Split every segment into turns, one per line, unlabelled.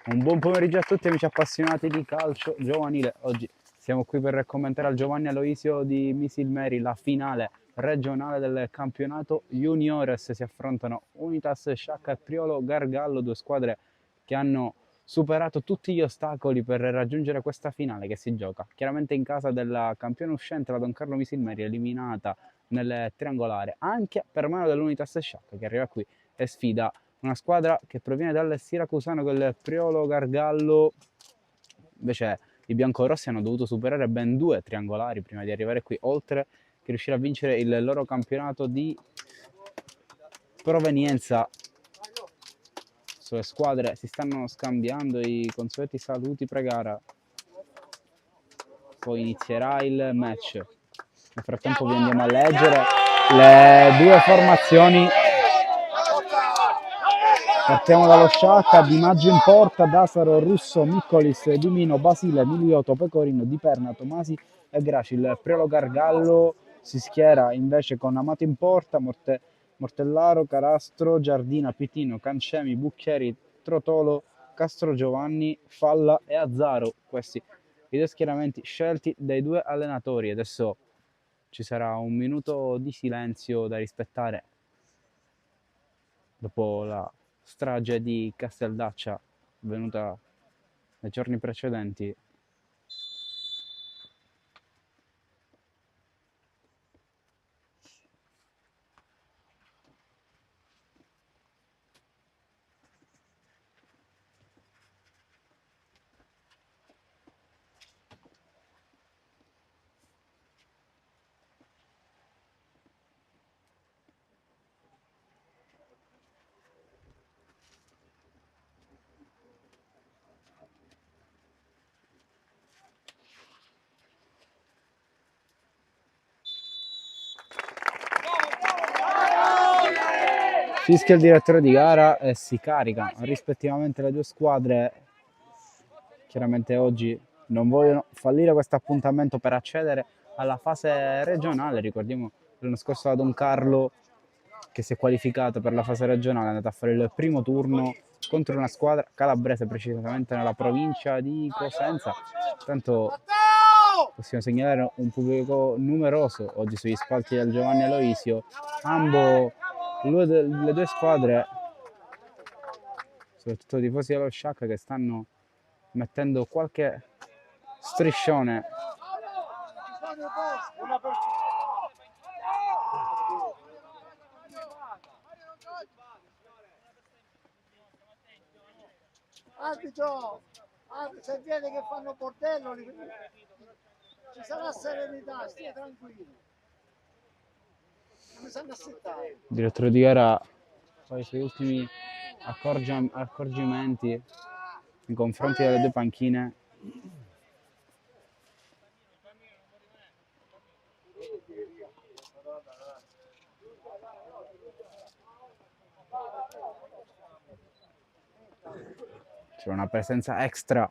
Un buon pomeriggio a tutti amici appassionati di calcio giovanile. Oggi siamo qui per commentare al Giovanni Aloisio di Misilmeri la finale regionale del campionato Juniores. Si affrontano Unitas Sciacca e Priolo Gargallo, due squadre che hanno superato tutti gli ostacoli per raggiungere questa finale che si gioca chiaramente in casa della campione uscente, la Don Carlo Misilmeri, eliminata nel triangolare anche per mano dell'Unitas Sciacca, che arriva qui e sfida una squadra che proviene dal Siracusano, con il Priolo Gargallo. Invece i biancorossi hanno dovuto superare ben 2 triangolari prima di arrivare qui, oltre che riuscire a vincere il loro campionato di provenienza. Le squadre si stanno scambiando i consueti saluti pre-gara, poi inizierà il match. Nel frattempo vi andiamo a leggere le due formazioni. Partiamo dallo Sciacca: Di Maggio in porta, Dasaro, Russo, Miccolis, Dimino, Basile, Miliotto, Pecorino, Di Perna, Tomasi e Graci. Il Priolo Gargallo si schiera invece con Amato in porta, Mortellaro, Carastro, Giardina, Pitino, Cancemi, Bucchieri, Trotolo, Castro Giovanni, Falla e Azzaro. Questi i due schieramenti scelti dai due allenatori. Adesso ci sarà un minuto di silenzio da rispettare dopo la strage di Casteldaccia avvenuta nei giorni precedenti. Fischia il direttore di gara e si carica rispettivamente le due squadre. Chiaramente oggi non vogliono fallire questo appuntamento per accedere alla fase regionale. Ricordiamo l'anno scorso la Don Carlo, che si è qualificata per la fase regionale, è andata a fare il primo turno contro una squadra calabrese, precisamente nella provincia di Cosenza. Tanto possiamo segnalare un pubblico numeroso oggi sugli spalti del Giovanni Aloisio. Le due squadre, soprattutto i tifosi dello Sciacca, che stanno mettendo qualche striscione.
Arbitro, se viene che fanno bordello, ci sarà serenità, stia tranquillo. Non mi sanno assettare.
Il direttore di gara fa i suoi ultimi accorgimenti nei confronti delle due panchine. C'è una presenza extra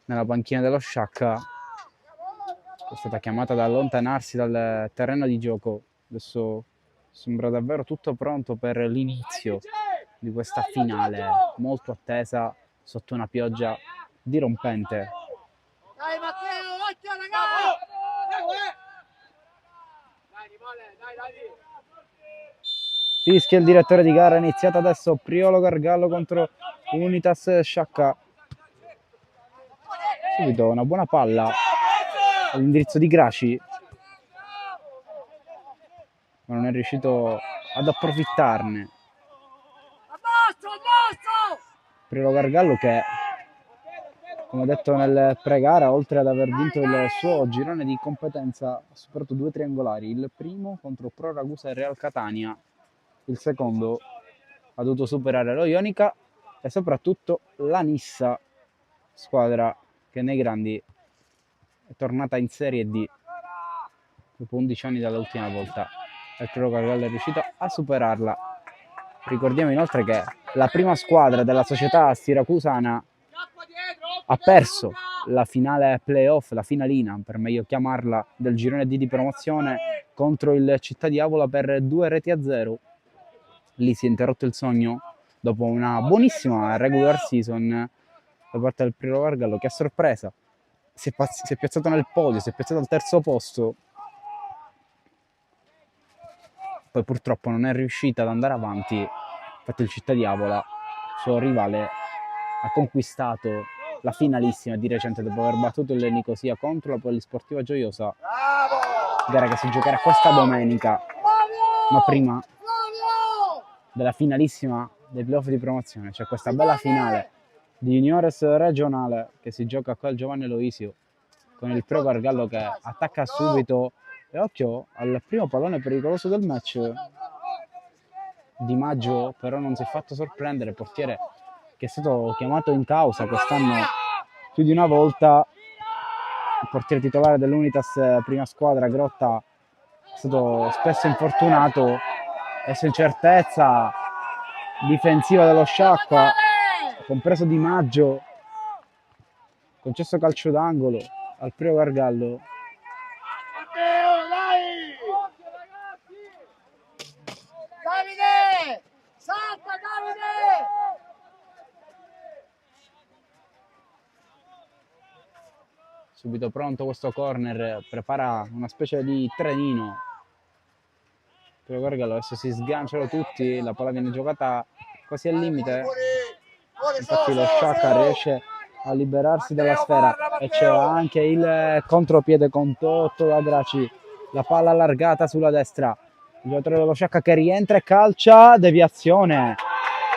nella panchina dello Sciacca, che è stata chiamata ad allontanarsi dal terreno di gioco. Adesso sembra davvero tutto pronto per l'inizio di questa finale molto attesa sotto una pioggia dirompente.
Dai Matteo, occhio ragazzi! Dai.
Fischia il direttore di gara, è iniziata adesso Priolo Gargallo contro Unitas Sciacca. Subito una buona palla all'indirizzo di Graci, ma non è riuscito ad approfittarne. Priolo Gargallo che, come detto nel pre-gara, oltre ad aver vinto il suo girone di competenza, ha superato 2 triangolari. Il primo contro Pro Ragusa e Real Catania, il secondo ha dovuto superare lo Ionica e soprattutto la Nissa, squadra che nei grandi è tornata in Serie D dopo 11 anni dall'ultima volta. Il Priolo Gargallo è riuscito a superarla. Ricordiamo inoltre che la prima squadra della società siracusana ha perso la finale playoff, la finalina per meglio chiamarla, del girone D di promozione contro il Città di Avola per 2-0. Lì si è interrotto il sogno dopo una buonissima regular season da parte del Priolo Gargallo, che a sorpresa si è piazzato nel podio, si è piazzato al terzo posto. Poi purtroppo non è riuscita ad andare avanti, infatti il Città di Avola, suo rivale, ha conquistato la finalissima di recente dopo aver battuto il Nicosia contro la Polisportiva Gioiosa, gara che si giocherà questa domenica, ma prima della finalissima dei playoff di promozione, cioè questa bella finale di Juniores regionale che si gioca qua al Giovanni Aloisio con il Priolo Gargallo che attacca subito. E occhio al primo pallone pericoloso del match. Di Maggio però non si è fatto sorprendere, portiere che è stato chiamato in causa quest'anno più di una volta. Il portiere titolare dell'Unitas prima squadra, Grotta, è stato spesso infortunato, adesso incertezza difensiva dello Sciacqua, compreso Di Maggio, concesso calcio d'angolo al Priolo Gargallo.
Davide! Salta Davide!
Subito pronto questo corner, prepara una specie di trenino. Priolo Gargallo, adesso si sganciano tutti, la palla viene giocata quasi al limite. Infatti lo Sciacca riesce a liberarsi dalla sfera e c'è anche il contropiede con Totto da Graci. La palla allargata sulla destra. Il giocatore dello Sciacca che rientra e calcia, deviazione.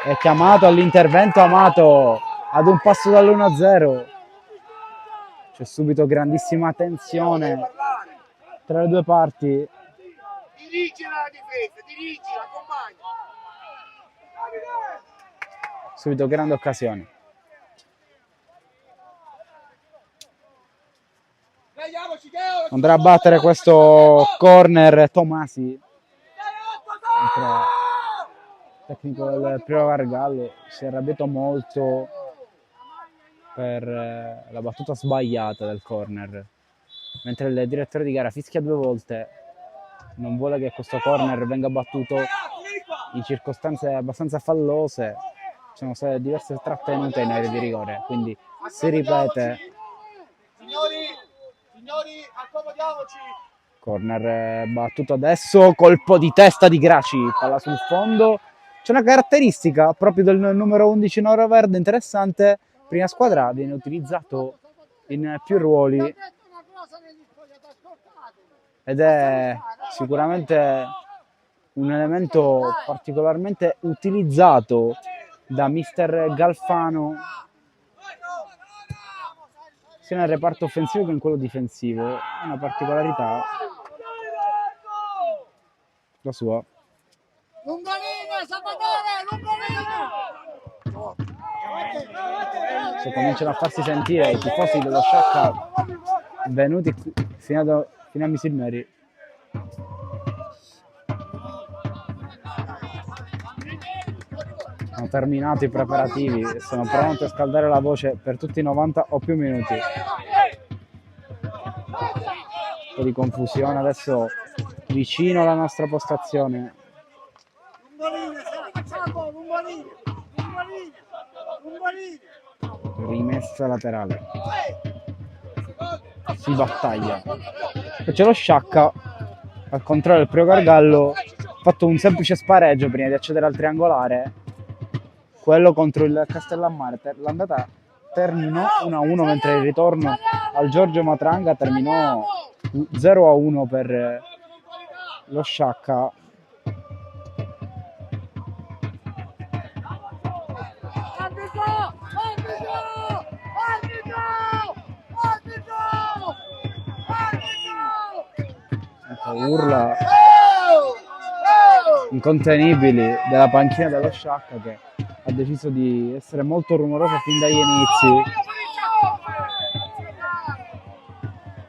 È chiamato all'intervento Amato ad un passo dall'1-0. C'è subito grandissima tensione tra le due parti.
Dirigi la difesa, dirigi la compagna.
Subito grande occasione. Andrà a battere questo corner Tomasi. Il tecnico del Priolo Gargallo si è arrabbiato molto per la battuta sbagliata del corner, mentre il direttore di gara fischia 2 volte, non vuole che questo corner venga battuto in circostanze abbastanza fallose. Ci sono state diverse trattenute in area di rigore, quindi si ripete.
Signori, accomodiamoci.
Corner battuto adesso, colpo di testa di Graci, palla sul fondo. C'è una caratteristica proprio del numero 11 Verde interessante. Prima squadra viene utilizzato in più ruoli ed è sicuramente un elemento particolarmente utilizzato da mister Galfano sia nel reparto offensivo che in quello difensivo. È una particolarità la sua.
Lungolina, Salvatore, Lungolina!
Se cominciano a farsi sentire i tifosi dello Sciacca venuti fino a Misilmeri. Hanno terminato i preparativi e sono pronti a scaldare la voce per tutti i 90 o più minuti. Un po' di confusione adesso vicino alla nostra postazione. Rimessa laterale. Si battaglia. Poi c'è lo Sciacca, al contrario del Priolo Gargallo, ha fatto un semplice spareggio prima di accedere al triangolare. Quello contro il Castellammare. L'andata terminò 1-1, mentre il ritorno al Giorgio Matranga terminò 0-1 per lo Sciacca. Urla incontenibili della panchina dello Sciacca, che ha deciso di essere molto rumorosa fin dagli inizi.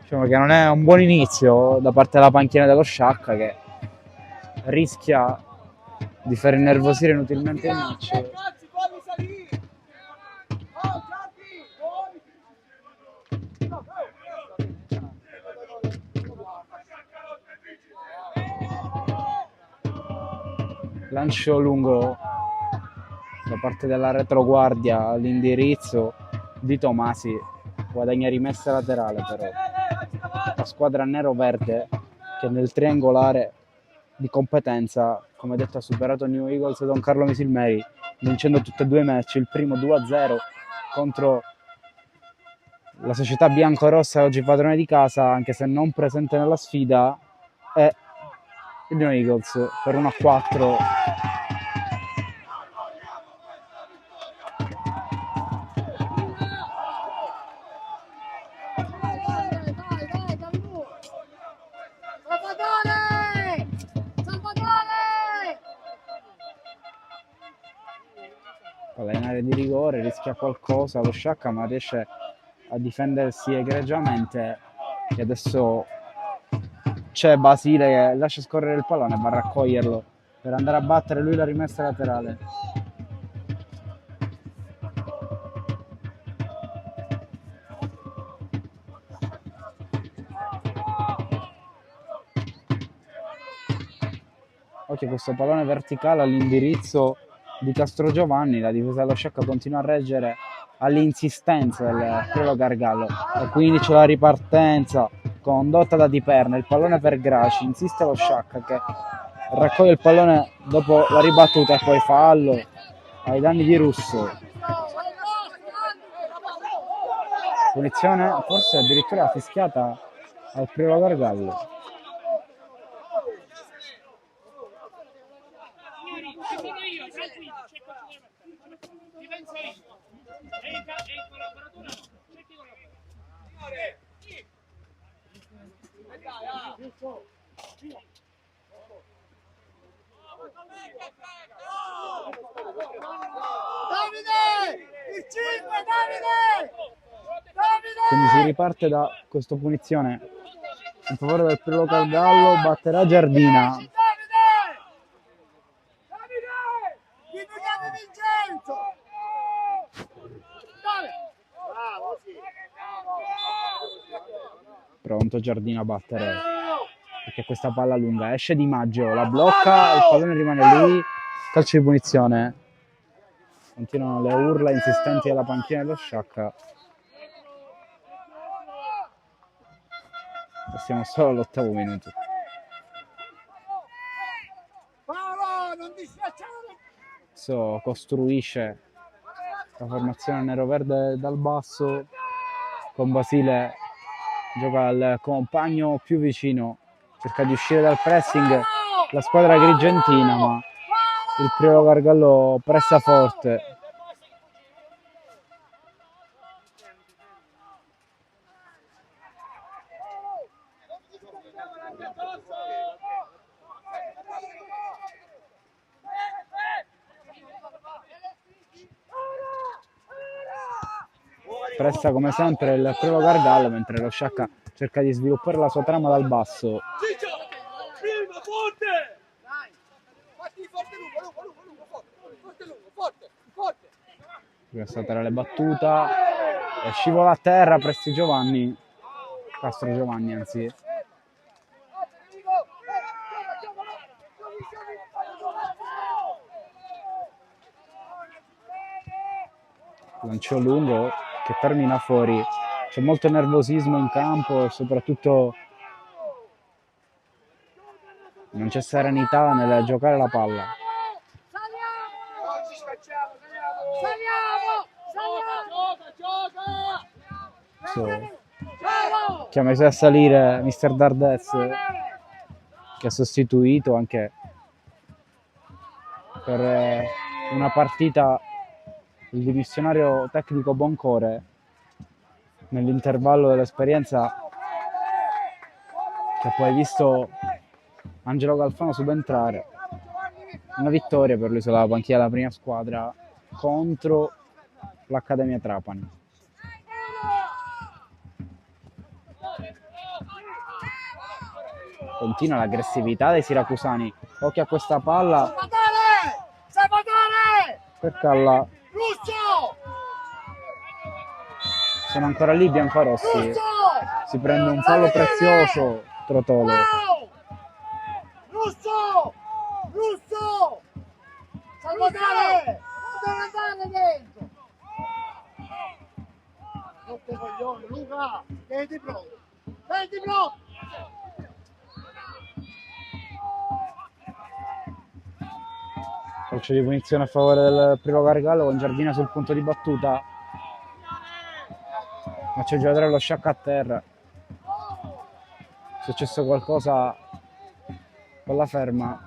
Diciamo che non è un buon inizio da parte della panchina dello Sciacca, che rischia di far innervosire inutilmente il match. Lancio lungo da parte della retroguardia all'indirizzo Di Tomasi guadagna rimessa laterale, però la squadra nero-verde che nel triangolare di competenza, come detto, ha superato New Eagles e Don Carlo Misilmeri, vincendo tutti e due i match, il primo 2-0 contro la società biancorossa, oggi padrone di casa, anche se non presente nella sfida, è il New Eagles per 1-4. Palla in area di rigore, rischia qualcosa lo Sciacca, ma riesce a difendersi egregiamente. E adesso c'è Basile che lascia scorrere il pallone e va a raccoglierlo per andare a battere lui la rimessa laterale. Ok, questo pallone verticale all'indirizzo di Castrogiovanni, la difesa dello Sciacca continua a reggere all'insistenza del Priolo Gargallo e quindi c'è la ripartenza condotta da Di Perna, il pallone per Graci, insiste lo Sciacca che raccoglie il pallone dopo la ribattuta e poi fallo ai danni di Russo. Punizione forse addirittura fischiata al Priolo Gargallo. Quindi si riparte da questa punizione in favore del Priolo Gargallo, batterà Giardina. Pronto Giardino a battere, perché questa palla lunga esce Di Maggio, la blocca, il pallone rimane lì, calcio di punizione. Continuano le urla insistenti dalla panchina dello Sciacca. Siamo solo all'8° minuto. Adesso costruisce la formazione nero-verde dal basso, con Basile gioca al compagno più vicino, cerca di uscire dal pressing la squadra agrigentina, ma il Priolo Gargallo pressa forte. Pressa come sempre il Priolo Gargallo, mentre lo Sciacca cerca di sviluppare la sua trama dal basso. Questa laterale battuta e scivola a terra Giovanni, Castrogiovanni anzi. Lancio lungo che termina fuori. C'è molto nervosismo in campo e soprattutto non c'è serenità nel giocare la palla. Che ha messo a salire Mister Dardez, che ha sostituito anche per una partita il dimissionario tecnico Boncore nell'intervallo dell'esperienza, che ha poi visto Angelo Galfano subentrare. Una vittoria per lui sulla panchina della prima squadra contro l'Accademia Trapani. Continua l'aggressività dei siracusani. Occhio a questa palla. Per Calla. Sono ancora lì i biancorossi. Si prende un fallo prezioso Trotolo.
Russo! Salvatore! Non deve andare dentro! Sotto i coglioni, Luca, vedi pronto. Vedi pronto.
Calcio di punizione a favore del Primo Gargallo con Giardina sul punto di battuta. Ma c'è il giocatore lo sciacca a terra. È successo qualcosa con la ferma.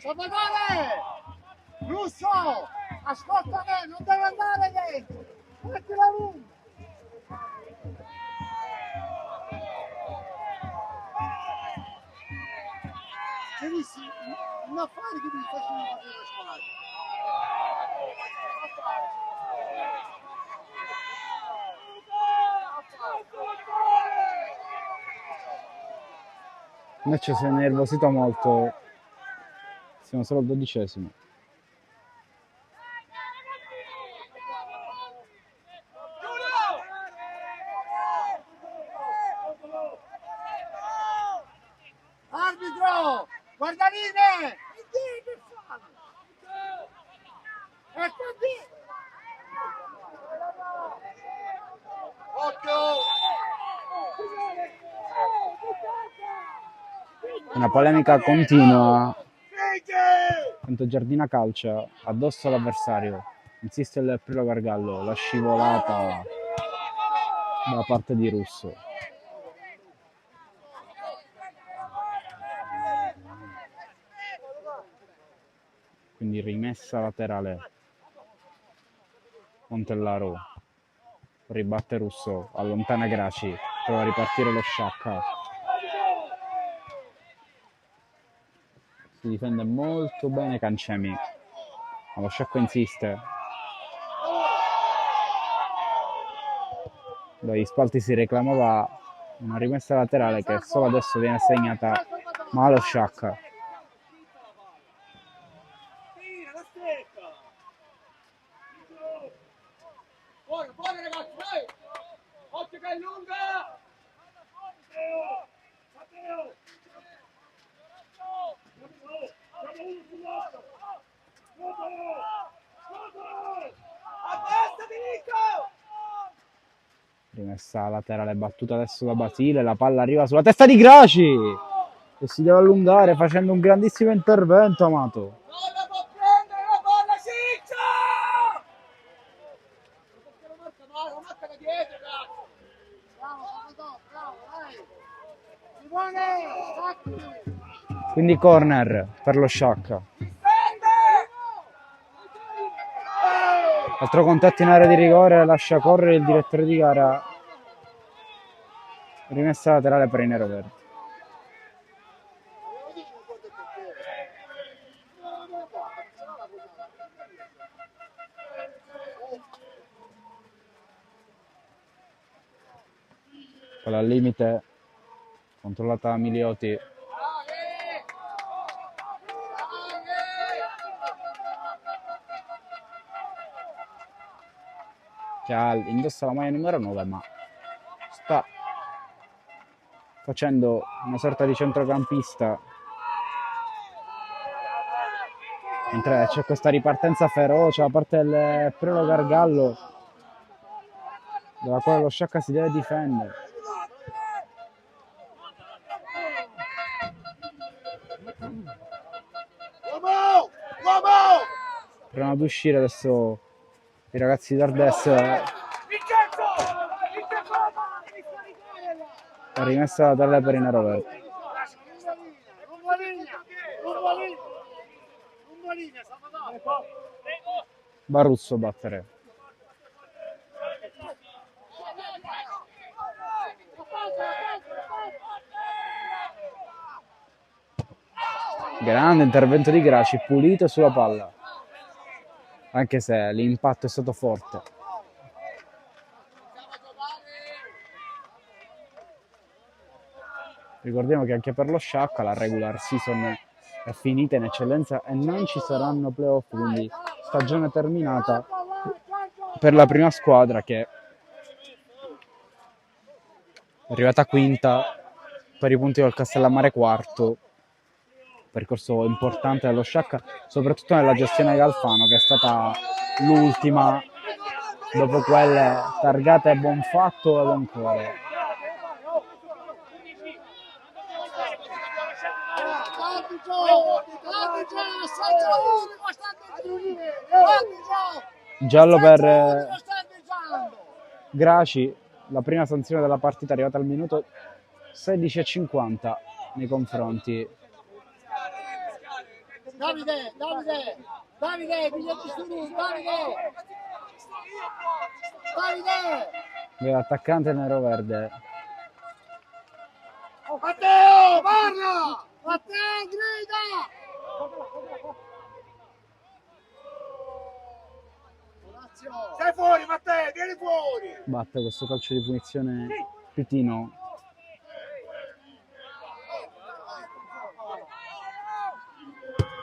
Salvatore! Russo! Ascolta me, non devi andare dentro! Metti la lunga! C'è visto un affare che mi facevano fare la squadra.
Invece si è nervosito molto. Siamo solo al 12°.
Arbitro! Guardaline! Ecco lì! Occhio!
Una polemica continua. Quanto Giardina calcia addosso all'avversario. Insiste il Prilo Gargallo, la scivolata da parte di Russo. Quindi rimessa laterale. Montellaro ribatte Russo, allontana Graci, prova a ripartire lo sciacca. Si difende molto bene Cancemi, ma lo sciacco insiste. Dagli spalti si reclamava una rimessa laterale che solo adesso viene assegnata ma allo sciacca.
Fuori ragazzi, vai! Occhio che è lunga! Matteo!
Rimessa laterale battuta adesso da Basile, la palla arriva sulla testa di Graci che si deve allungare facendo un grandissimo intervento, Amato. Quindi corner per lo Sciacca. Altro contatto in area di rigore, lascia correre il direttore di gara. Rimessa laterale per i neroverdi. Palla al limite, controllata da Milioti. Che indossa la maglia numero 9, ma sta facendo una sorta di centrocampista. Mentre c'è questa ripartenza feroce da parte del Prelo Gargallo, dalla quale lo Sciacca si deve difendere. Provano ad uscire adesso i ragazzi d'Ardes. La rimessa laterale per i neroverdi. Barusso a battere. Grande intervento di Graci, pulito sulla palla. Anche se l'impatto è stato forte. Ricordiamo che anche per lo Sciacca la regular season è finita in eccellenza e non ci saranno playoff, quindi stagione terminata per la prima squadra che è arrivata quinta per i punti del Castellammare quarto. Percorso importante dello Sciacca, soprattutto nella gestione Galfano, che è stata l'ultima dopo quelle targate a buon fatto e buon cuore. Giallo per Graci, la prima sanzione della partita arrivata al minuto 16:50 nei confronti.
Davide, pigliati su lui, Davide!
L'attaccante nero-verde.
Matteo, parla! Matteo, grida! Stai fuori, Matteo, vieni fuori!
Batte questo calcio di punizione Pitino.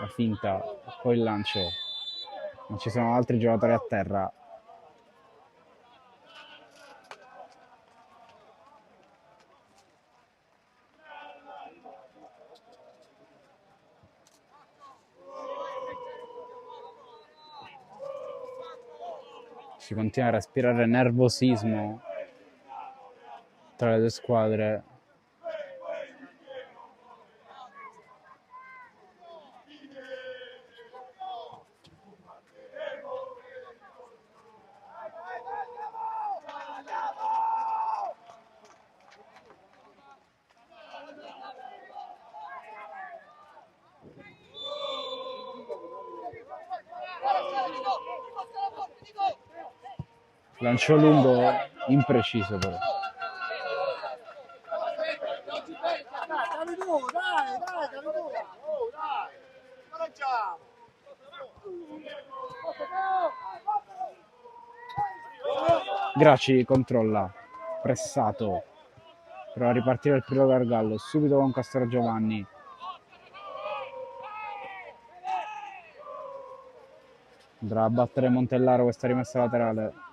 La finta, poi il lancio. Non ci sono altri giocatori a terra. Si continua a respirare nervosismo tra le due squadre. Lancio lungo, impreciso però. Graci controlla, pressato. Prova a ripartire il Pirlo Gargallo, subito con Castro Giovanni. Andrà a battere Montellaro questa rimessa laterale.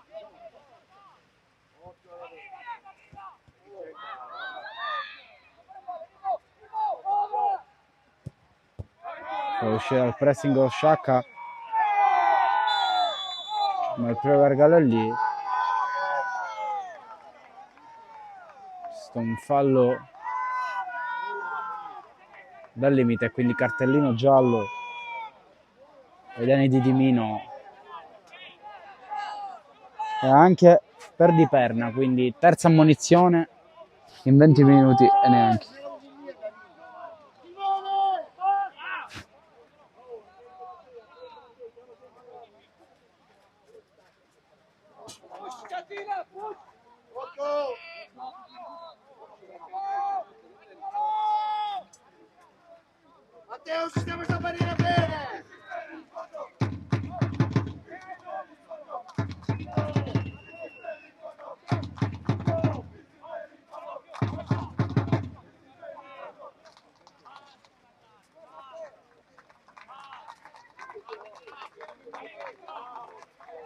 Può uscire dal pressing lo Sciacca, ma il Pirlo Gargallo è lì. Sto un fallo dal limite, quindi cartellino giallo ai danni di Dimino e anche per Di Perna, quindi terza ammonizione in 20 minuti e neanche.
Matteo, sistema sta partita bene!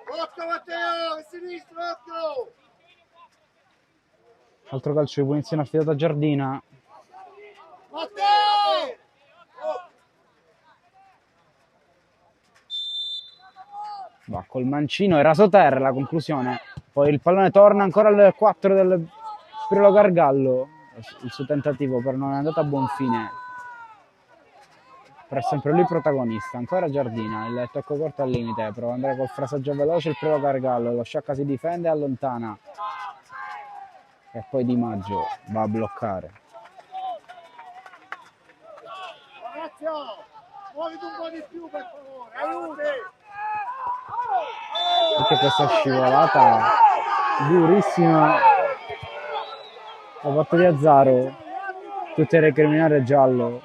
Occhio Matteo, a sinistra, occhio!
Altro calcio di punizione affidato a Giardina.
Matteo!
Va col mancino e rasoterra la conclusione. Poi il pallone torna ancora al 4 del Pirlo Gargallo. Il suo tentativo però non è andato a buon fine. Però è sempre lui protagonista. Ancora Giardina, il tocco corto al limite. Prova ad andare col frasaggio veloce il Pirlo Gargallo. Lo Sciacca si difende e allontana. E poi Di Maggio va a bloccare.
Orazio, muoviti un po' di più per favore, aiuti!
Anche questa scivolata durissima da parte di Azzaro, tutte recriminare giallo.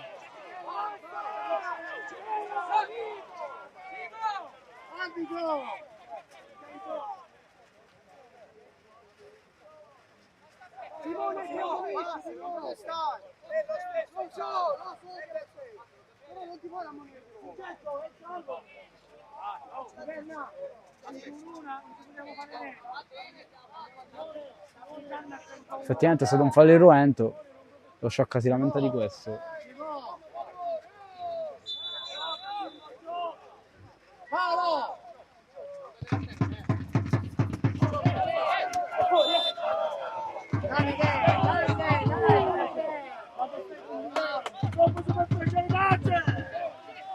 Non so, lo so, però non ti puoi ammonire. Certo, è salvo.
Effettivamente è stato un fallo irruento, lo Sciacca si lamenta di questo.
Paolo!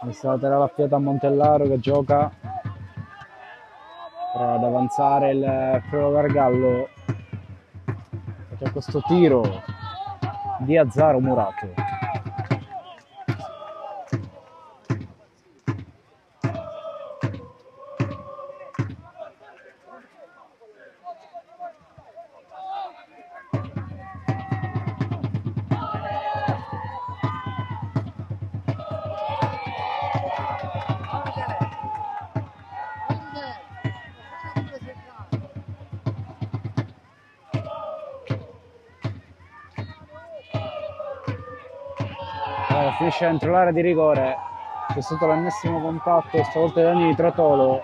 Questa laterale affiata a Montellaro che gioca, prova ad avanzare il Prelo Gargallo, c'è questo tiro di Azzaro Murato. Finisce dentro l'area di rigore, c'è stato l'ennesimo contatto, stavolta danni di Trotolo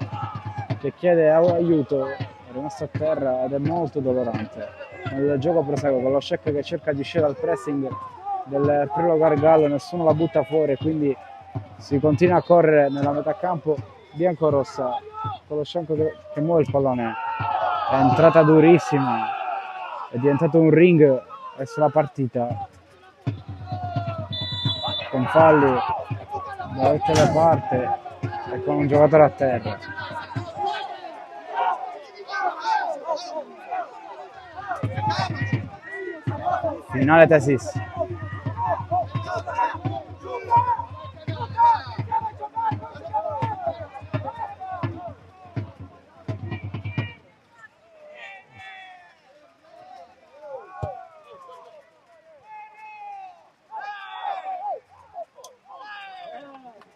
che chiede aiuto, è rimasto a terra ed è molto dolorante. Nel gioco prosegue con lo Sciacca che cerca di uscire dal pressing del Prelo Gargallo, nessuno la butta fuori, quindi si continua a correre nella metà campo biancorossa con lo Sciacca che muove il pallone, è entrata durissima, è diventato un ring verso la partita, con falli da tutte le parti e con un giocatore a terra. Finale Tesis.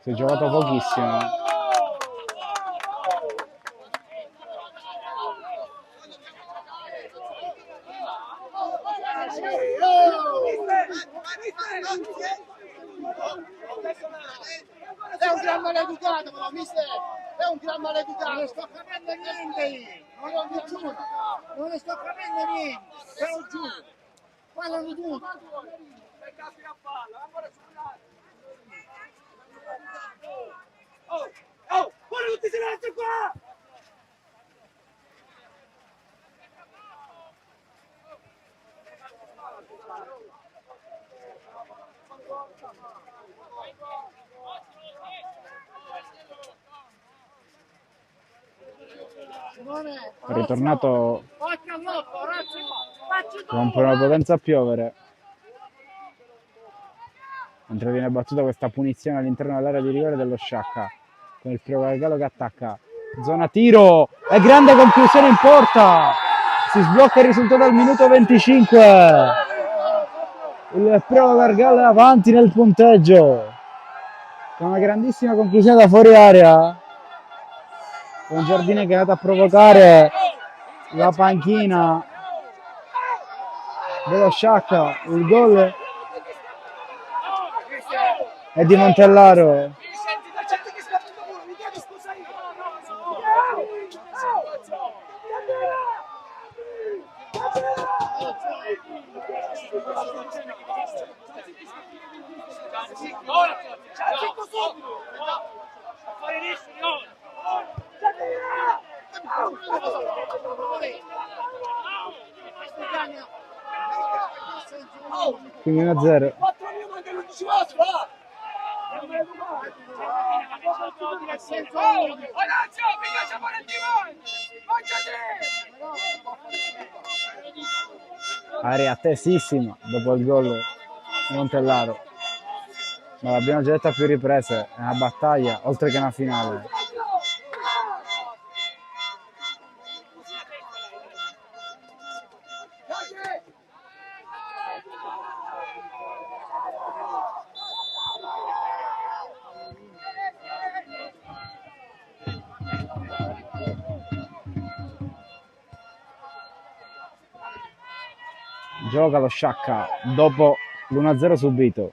Si è giocato pochissimo.
È un gran maleducato, però, mister! È un gran maleducato! Non ne sto capendo niente io! Non lo giuro! Non ne sto capendo niente! Te lo giuro! Parlano tutti! Oh! Fuori tutti i silenzio qua!
È ritornato con una potenza a piovere, mentre viene battuta questa punizione all'interno dell'area di rigore dello Sciacca, con il Prelo Gargallo che attacca, zona tiro e grande conclusione in porta, si sblocca il risultato al minuto 25, il Prelo Gargallo è avanti nel punteggio con una grandissima conclusione da fuori area, con Giardini che è andato a provocare la panchina dello Sciacca. Il gol è di Montellaro. Quindi 1-0. Area tesissima dopo il gol di Montellaro, ma l'abbiamo già detto a più riprese, è una battaglia oltre che una finale. Gioca lo Sciacca dopo l'1-0 subito.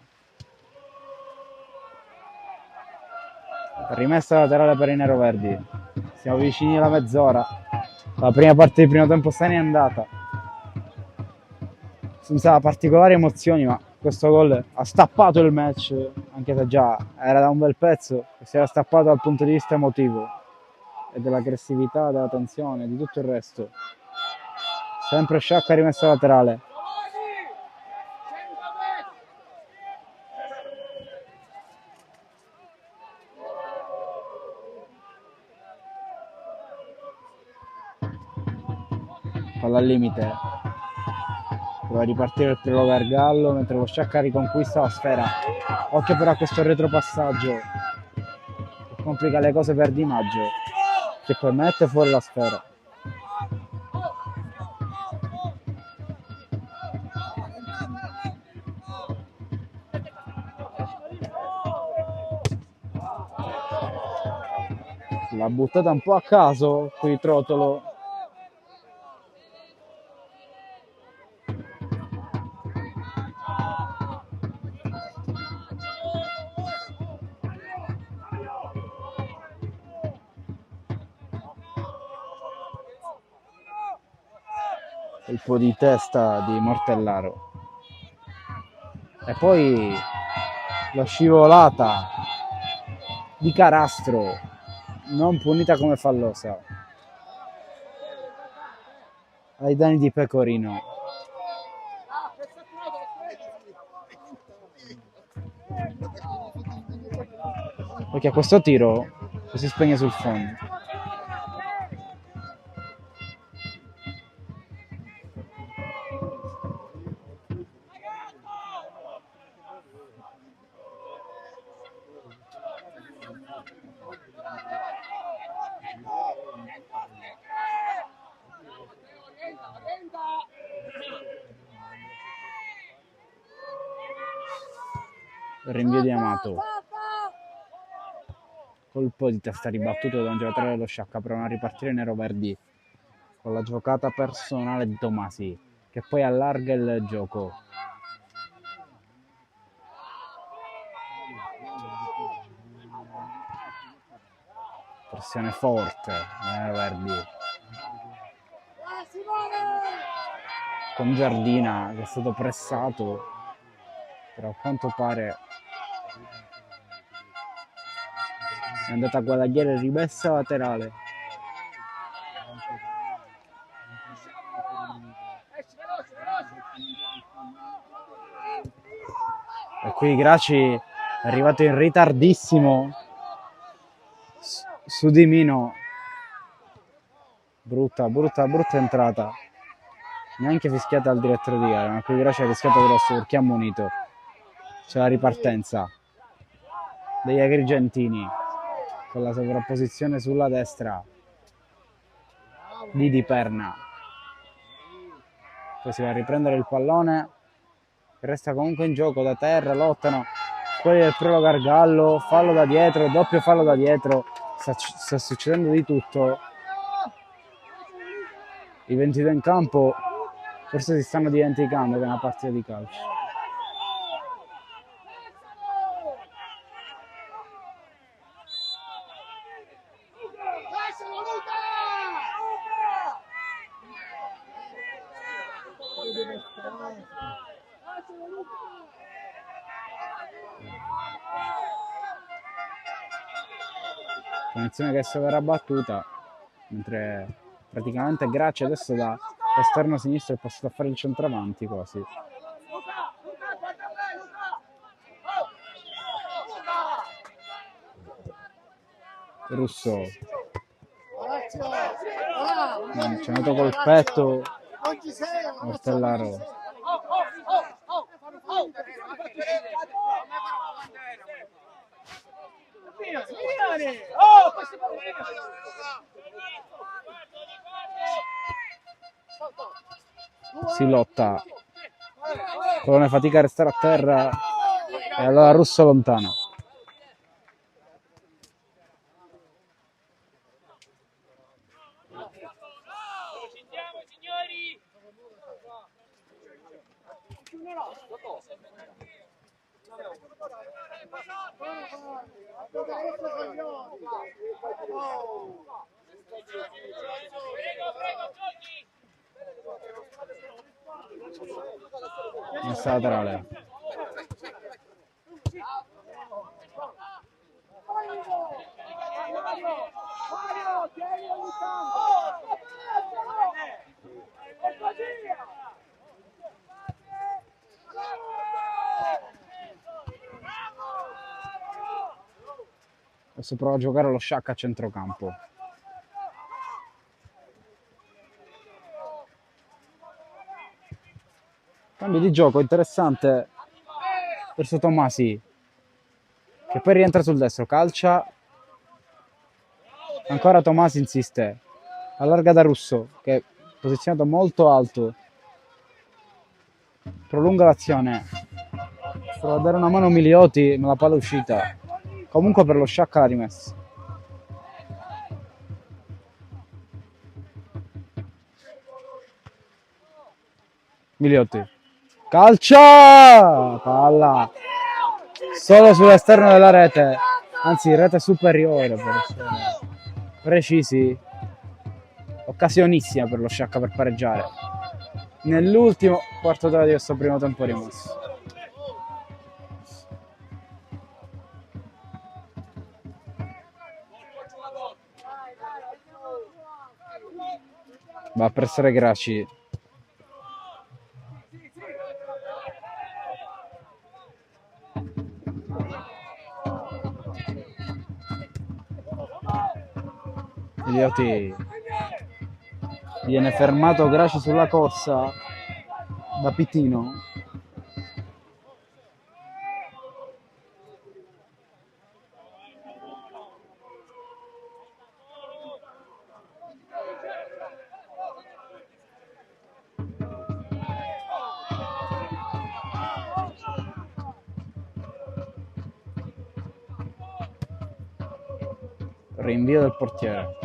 Rimessa laterale per i neroverdi. Siamo vicini alla mezz'ora. La prima parte del primo tempo se n'è andata. Senza particolari emozioni, ma questo gol ha stappato il match, anche se già era da un bel pezzo, e si era stappato dal punto di vista emotivo e dell'aggressività, della tensione, di tutto il resto. Sempre Sciacca rimessa laterale. Palla al limite. Prova a ripartire il Pirlo Gargallo mentre lo Sciacca riconquista la sfera. Occhio però a questo retropassaggio che complica le cose per Di Maggio, che poi mette fuori la sfera. L'ha buttata un po' a caso qui Trotolo. Colpo di testa di Mortellaro. E poi la scivolata di Carastro, non punita come fallosa, ai danni di Pecorino. Perché a questo tiro si spegne sul fondo. Rinvio di Amato. Colpo di testa ribattuto da un giocatore dello Sciacca, provano a ripartire i neroverdi con la giocata personale di Tomasi, che poi allarga il gioco. Pressione forte, neroverdi. Con Giardina che è stato pressato, però a quanto pare è andata a guadagnare rimessa laterale. E qui Graci è arrivato in ritardissimo su Di Mino. Brutta entrata. Neanche fischiata al direttore di gara, ma qui Graci ha rischiato grosso perché ha ammonito. C'è la ripartenza degli agrigentini con la sovrapposizione sulla destra di Perna. Poi si va a riprendere il pallone, che resta comunque in gioco da terra, lottano quelli del Prolo Gargallo, fallo da dietro, doppio fallo da dietro, sta succedendo di tutto. I 22 in campo forse si stanno dimenticando che è una partita di calcio. Punizione che verrà battuta, mentre praticamente Graci adesso da esterno sinistro è passato a fare il centravanti quasi. Russo ci è andato col petto Mortellaro. Si lotta, Colone fatica a restare a terra e allora Russo lontano. Messa laterale. Adesso prova a giocare lo Sciacca a centrocampo. Cambio di gioco interessante verso Tomasi, che poi rientra sul destro, calcia. Ancora Tomasi insiste, allarga da Russo, che è posizionato molto alto. Prolunga l'azione. Prova a dare una mano a Milioti, ma la palla è uscita. Comunque per lo Sciacca l'ha rimessa. Milioti. Calcia! Palla. Solo sull'esterno della rete. Anzi, rete superiore per essere precisi. Occasionissima per lo Sciacca per pareggiare. Nell'ultimo quarto d'ora di questo primo tempo rimosso. Va a pressare Graci. Milioti. Viene fermato Graci sulla corsa da Pitino. Rinvio del portiere.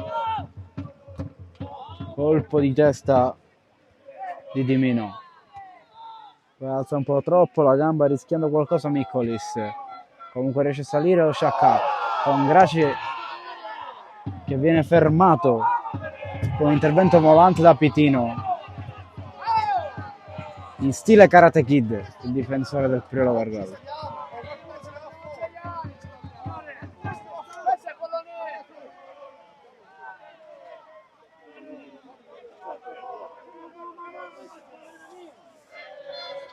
Colpo di testa di Dimino. Poi alza un po' troppo la gamba rischiando qualcosa Mikolis. Comunque riesce a salire lo Sciacca con Graci che viene fermato con un intervento volante da Pitino. In stile Karate Kid, il difensore del Priolo Gargallo.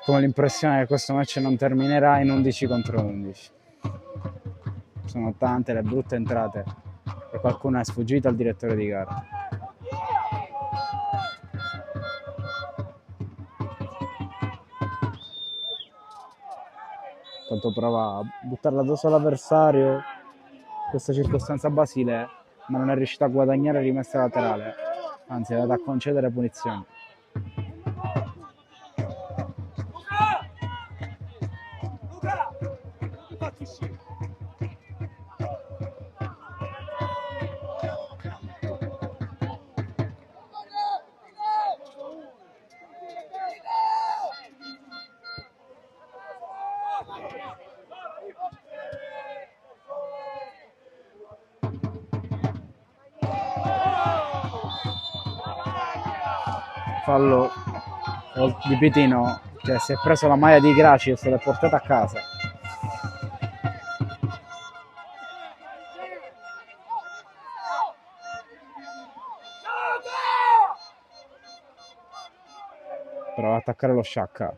Come l'impressione che questo match non terminerà in 11 contro 11. Sono tante le brutte entrate e qualcuna è sfuggita al direttore di gara. Tanto prova a buttarla addosso all'avversario, in questa circostanza Basile, ma non è riuscita a guadagnare rimessa laterale, anzi è andata a concedere punizioni. Fallo di Pitino che si è preso la maglia di Graci e se l'è portata a casa. Prova ad attaccare lo Sciacca.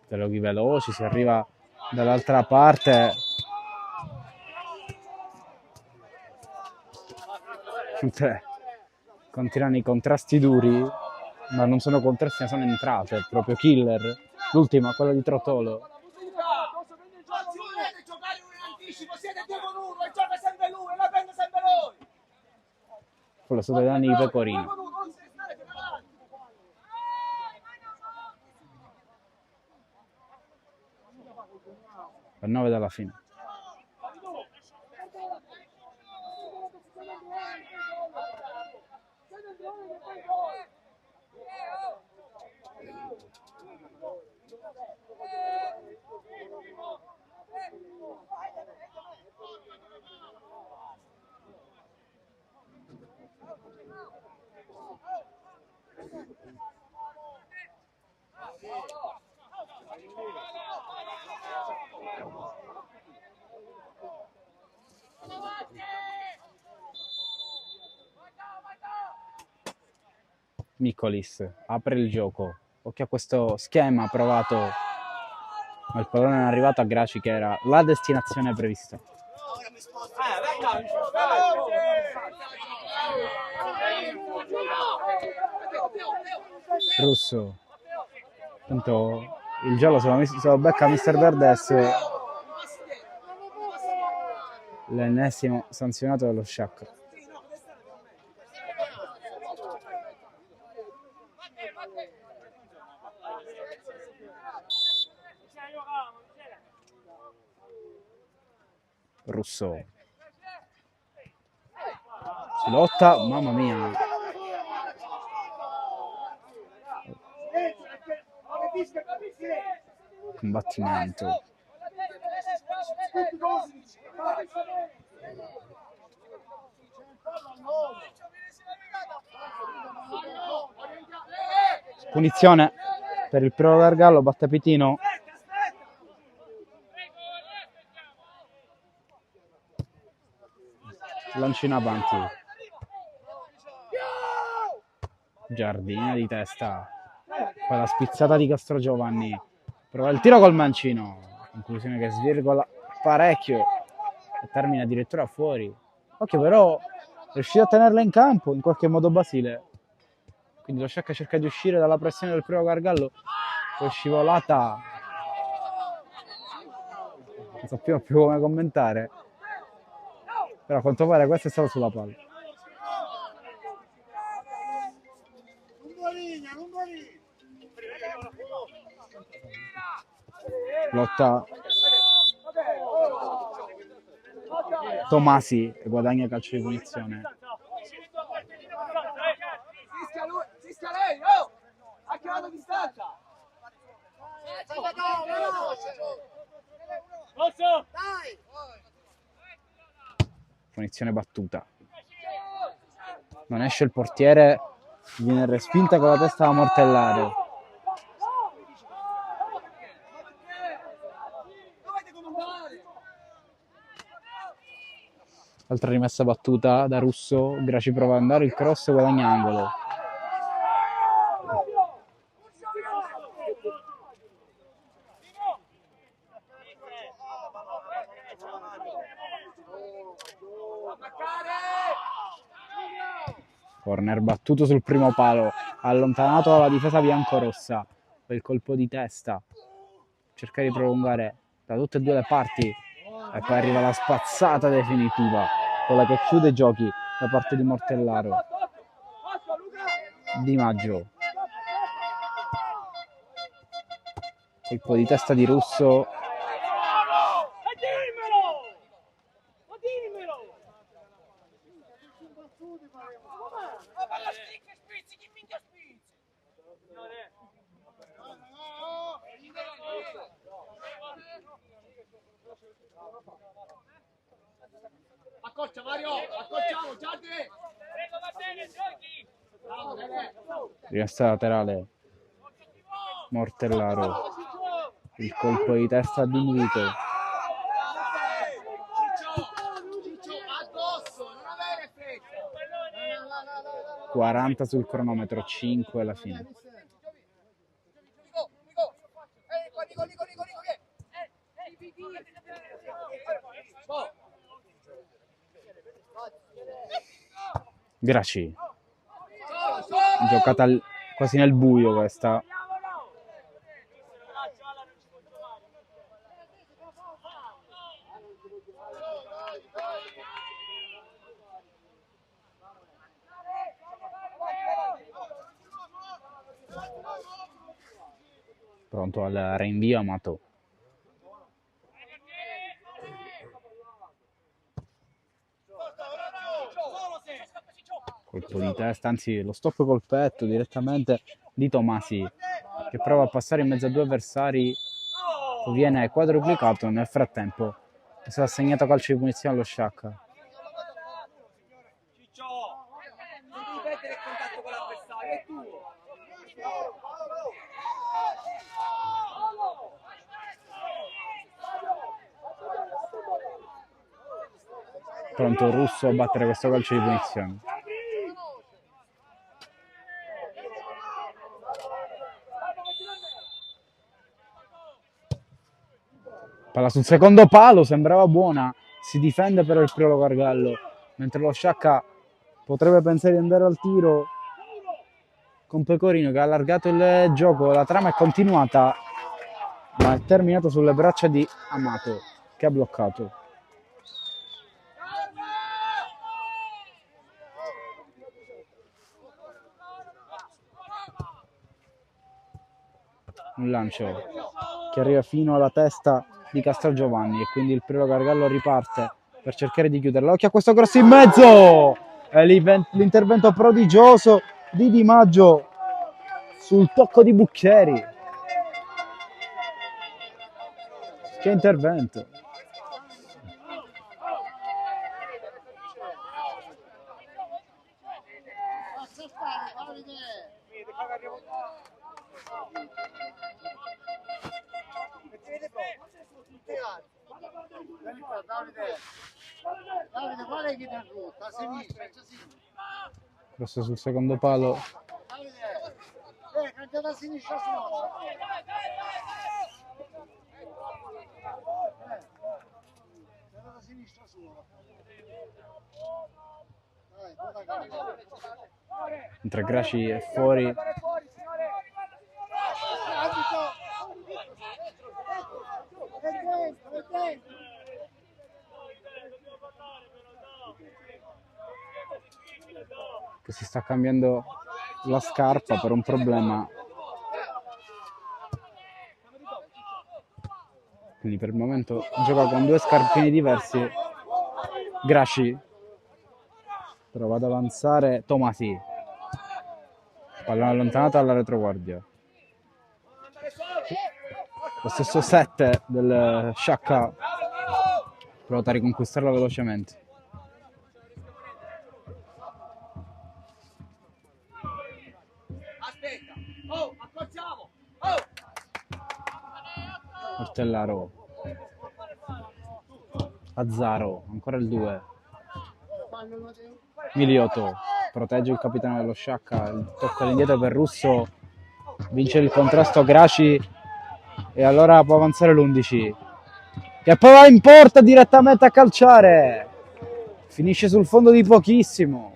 Dialoghi veloci, si arriva dall'altra parte. Continuano i contrasti duri, ma non sono contrasti, sono entrate. Proprio killer. L'ultima, quella di Trotolo. Quello sotto i danni di Pecorino. a 9 dalla fine. Nicolis apre il gioco. Occhio a questo schema provato, ma il pallone è arrivato a Graci, che era la destinazione prevista. Russo. Tanto il giallo se lo becca Mister Verdes, l'ennesimo sanzionato dallo Sciacca. Russo. Si lotta, mamma mia. Combattimento. Punizione per il Pro Gargallo, batte Pitino. Lancio in avanti. Giardina di testa. Poi la spizzata di Castrogiovanni. Prova il tiro col mancino. Conclusione che svirgola parecchio e termina addirittura fuori. Occhio però, è riuscito a tenerla in campo in qualche modo Basile. Quindi lo Sciacca cerca di uscire dalla pressione del primo Gargallo. Poi scivolata. Non sappiamo più come commentare. Però a quanto pare questo è stato sulla palla. Lotta Tomasi e guadagna calcio di punizione.
Fischia lei, oh! Ha chiamato distanza! Dai!
Punizione battuta. Non esce il portiere, viene respinta con la testa da Mortellaro. Altra rimessa battuta da Russo, Graci prova ad andare, il cross guadagna angolo. Corner battuto sul primo palo, allontanato dalla difesa biancorossa. Poi il colpo di testa, cerca di prolungare da tutte e due le parti e poi arriva la spazzata definitiva, quella che chiude i giochi da parte di Mortellaro. Di Maggio, colpo di testa di Russo.
Accorcia Mario, accorciamo, Giardi! Va bene, giochi!
Rimessa laterale, Mortellaro, il colpo di testa di Milito.
Ciccio, addosso, non avere fretta!
40 sul cronometro, 5 alla fine. Graci, giocata quasi nel buio questa. Pronto al rinvio Amato. Colpo di testa, anzi lo stop col petto direttamente di Tomasi, che prova a passare in mezzo a due avversari, viene quadruplicato. Nel frattempo è stato assegnato calcio di punizione allo Sciacca. Pronto Russo a battere questo calcio di punizione. Palla sul secondo palo, sembrava buona, si difende però il Priolo Gargallo, mentre lo Sciacca potrebbe pensare di andare al tiro con Pecorino che ha allargato il gioco. La trama è continuata, ma è terminato sulle braccia di Amato, che ha bloccato. Un lancio che arriva fino alla testa di Castelgiovanni e quindi il Priolo Gargallo riparte per cercare di chiuderla. Occhio a questo cross in mezzo! È l'intervento prodigioso di Di Maggio sul tocco di Bucchieri. Che intervento!
Davide, qual è che ti ha rotto? A sinistra,
Cross sul secondo palo.
Davide, cangiate a sinistra solo. Cangiate a sinistra solo.
Mentre Graci è fuori. Che si sta cambiando la scarpa per un problema. Quindi per il momento gioca con due scarpini diversi. Graci prova ad avanzare Tomasi. Palla allontanata alla retroguardia. Lo stesso 7 del Sciacca prova a riconquistarla velocemente. Ortellaro, Azzaro, ancora il 2. Miliotto protegge il capitano dello Sciacca, il tocco all'indietro per Russo, vince il contrasto Graci e allora può avanzare l'11 che poi va in porta direttamente a calciare, finisce sul fondo di pochissimo,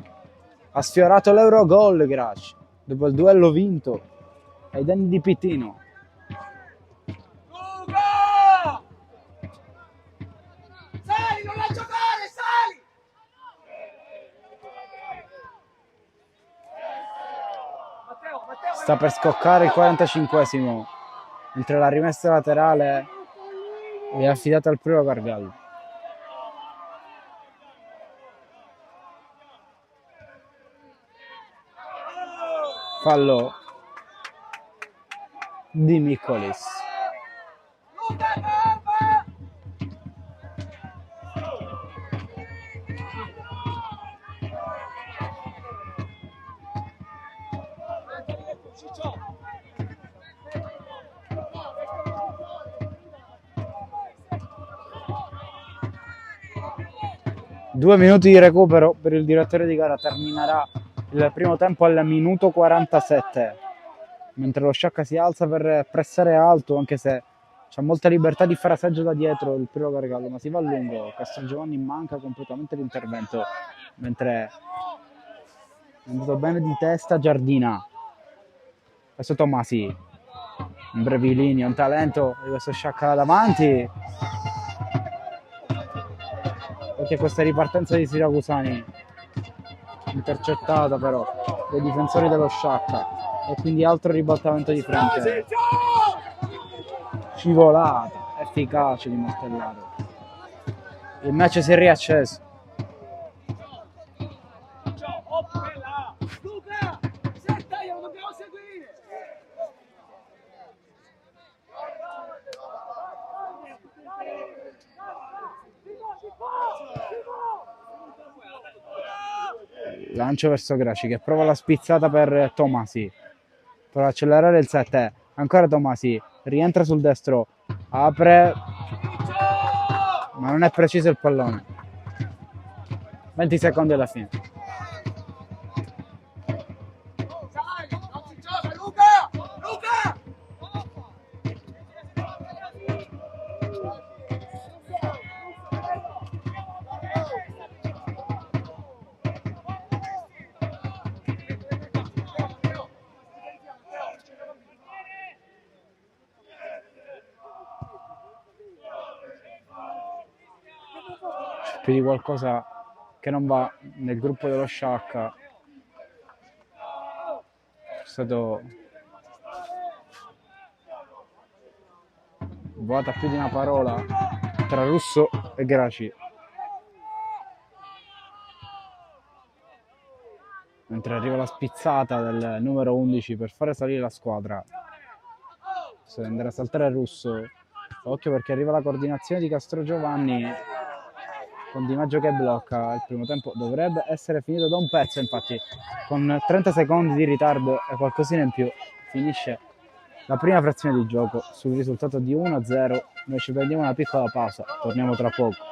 ha sfiorato l'Eurogol Graci dopo il duello vinto ai danni di Pitino.
Sali, non la giocare, sali!
Sta per scoccare il 45esimo, mentre la rimessa laterale è affidata al Priolo Gargallo. Fallo di Micolis. Due minuti di recupero per il direttore di gara, terminerà il primo tempo al minuto 47, mentre lo Sciacca si alza per pressare alto, anche se c'ha molta libertà di fare assaggio da dietro il Priolo Gargallo, ma si va a lungo. Castelgiovanni manca completamente l'intervento, mentre è andato bene di testa Giardina. Adesso Tomasi, un brevilineo, un talento di questo Sciacca davanti. Perché questa ripartenza di Siracusani intercettata però dai difensori dello Sciacca e quindi altro ribaltamento di fronte, scivolata efficace di Mortellaro. Il match si è riacceso. lancio verso Graci che prova la spizzata per Tomasi, prova ad accelerare il 7, ancora Tomasi, rientra sul destro, apre, ma non è preciso il pallone. 20 secondi alla fine. Più di qualcosa che non va nel gruppo dello Sciacca. È stato volata più di una parola tra Russo e Graci, mentre arriva la spizzata del numero 11 per fare salire la squadra. Se andrà a saltare Russo, occhio perché arriva la coordinazione di Castrogiovanni con Di Maggio che blocca. Il primo tempo dovrebbe essere finito da un pezzo, infatti con 30 secondi di ritardo e qualcosina in più finisce la prima frazione di gioco sul risultato di 1-0. Noi ci prendiamo una piccola pausa, torniamo tra poco.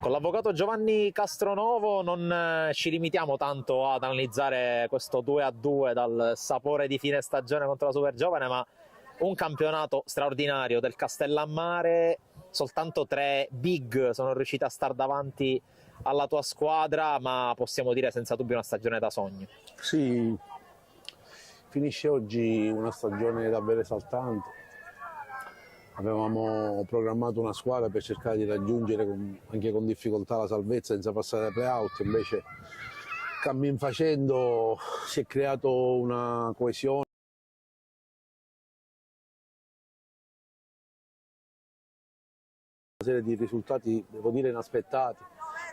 Con l'avvocato Giovanni Castronovo non ci limitiamo tanto ad analizzare questo 2-2 dal sapore di fine stagione contro la Supergiovane, ma un campionato straordinario del Castellammare. Soltanto 3 big sono riusciti a star davanti alla tua squadra, ma possiamo dire senza dubbio una stagione da sogno.
Sì, finisce oggi una stagione davvero esaltante. Avevamo programmato una squadra per cercare di raggiungere anche con difficoltà la salvezza senza passare ai play-out, invece cammin facendo si è creato una coesione. Una serie di risultati, devo dire, inaspettati,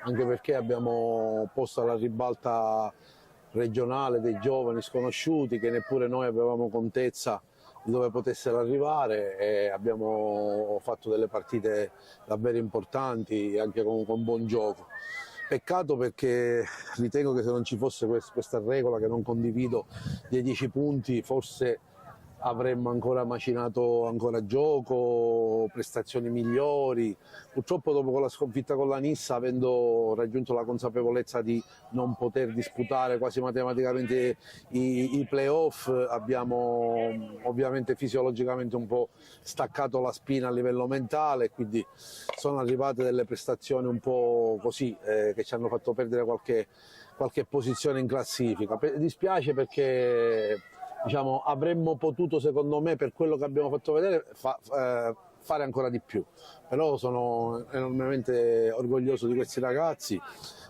anche perché abbiamo posto alla ribalta regionale dei giovani sconosciuti che neppure noi avevamo contezza di dove potessero arrivare, e abbiamo fatto delle partite davvero importanti anche con buon gioco. Peccato perché ritengo che se non ci fosse questa regola che non condivido dei 10 punti, forse avremmo ancora macinato ancora gioco, prestazioni migliori. Purtroppo dopo con la sconfitta con la Nissa, avendo raggiunto la consapevolezza di non poter disputare quasi matematicamente i playoff, abbiamo ovviamente fisiologicamente un po' staccato la spina a livello mentale, quindi sono arrivate delle prestazioni un po' così che ci hanno fatto perdere qualche posizione in classifica. Dispiace perché diciamo, avremmo potuto, secondo me, per quello che abbiamo fatto vedere, fare ancora di più. Però sono enormemente orgoglioso di questi ragazzi,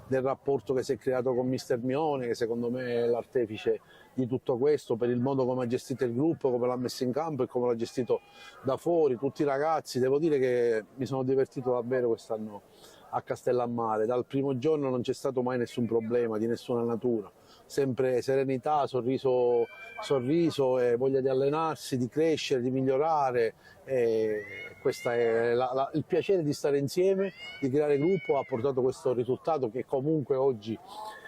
del rapporto che si è creato con Mister Mione, che secondo me è l'artefice di tutto questo, per il modo come ha gestito il gruppo, come l'ha messo in campo e come l'ha gestito da fuori. Tutti i ragazzi, devo dire che mi sono divertito davvero quest'anno a Castellammare. Dal primo giorno non c'è stato mai nessun problema di nessuna natura, sempre serenità, sorriso e voglia di allenarsi, di crescere, di migliorare. E questo è il piacere di stare insieme, di creare gruppo, ha portato questo risultato che comunque oggi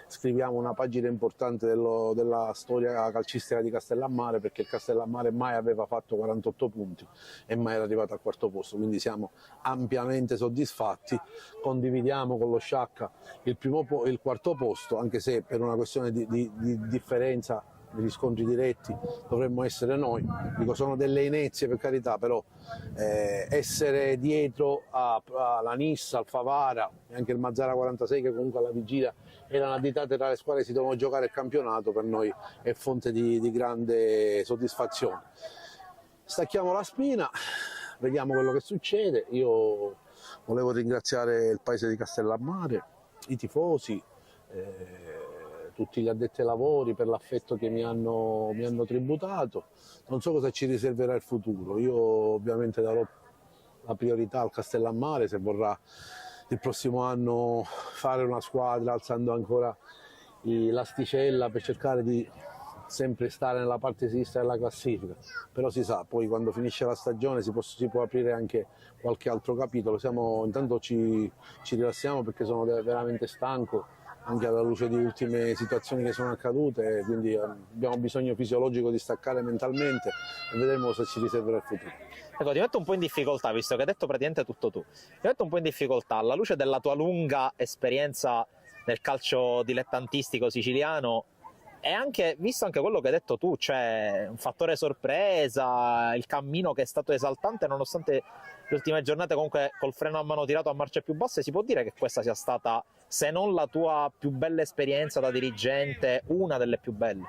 scriviamo una pagina importante della storia calcistica di Castellammare, perché il Castellammare mai aveva fatto 48 punti e mai era arrivato al quarto posto, quindi siamo ampiamente soddisfatti. Condividiamo con lo Sciacca il quarto posto, anche se per una questione di differenza degli scontri diretti dovremmo essere noi. Dico, sono delle inezie per carità, però essere dietro alla Nissa, al Favara e anche il Mazzara 46, che comunque alla vigilia erano additate tra le squadre che si dovevano giocare il campionato, per noi è fonte di grande soddisfazione. Stacchiamo la spina, vediamo quello che succede. Io volevo ringraziare il paese di Castellammare, i tifosi, tutti gli addetti ai lavori per l'affetto che mi hanno tributato. Non so cosa ci riserverà il futuro. Io ovviamente darò la priorità al Castellammare, se vorrà il prossimo anno fare una squadra alzando ancora l'asticella per cercare di sempre stare nella parte sinistra della classifica, però si sa, poi quando finisce la stagione si può aprire anche qualche altro capitolo. Intanto ci rilassiamo perché sono veramente stanco, anche alla luce di ultime situazioni che sono accadute, quindi abbiamo bisogno fisiologico di staccare mentalmente e vedremo cosa ci riserverà il futuro.
Ecco, ti metto un po' in difficoltà, visto che hai detto praticamente tutto tu. Ti metto un po' in difficoltà alla luce della tua lunga esperienza nel calcio dilettantistico siciliano e anche visto anche quello che hai detto tu, cioè un fattore sorpresa, il cammino che è stato esaltante nonostante le ultime giornate comunque col freno a mano tirato a marce più basse, si può dire che questa sia stata, se non la tua più bella esperienza da dirigente, una delle più belle?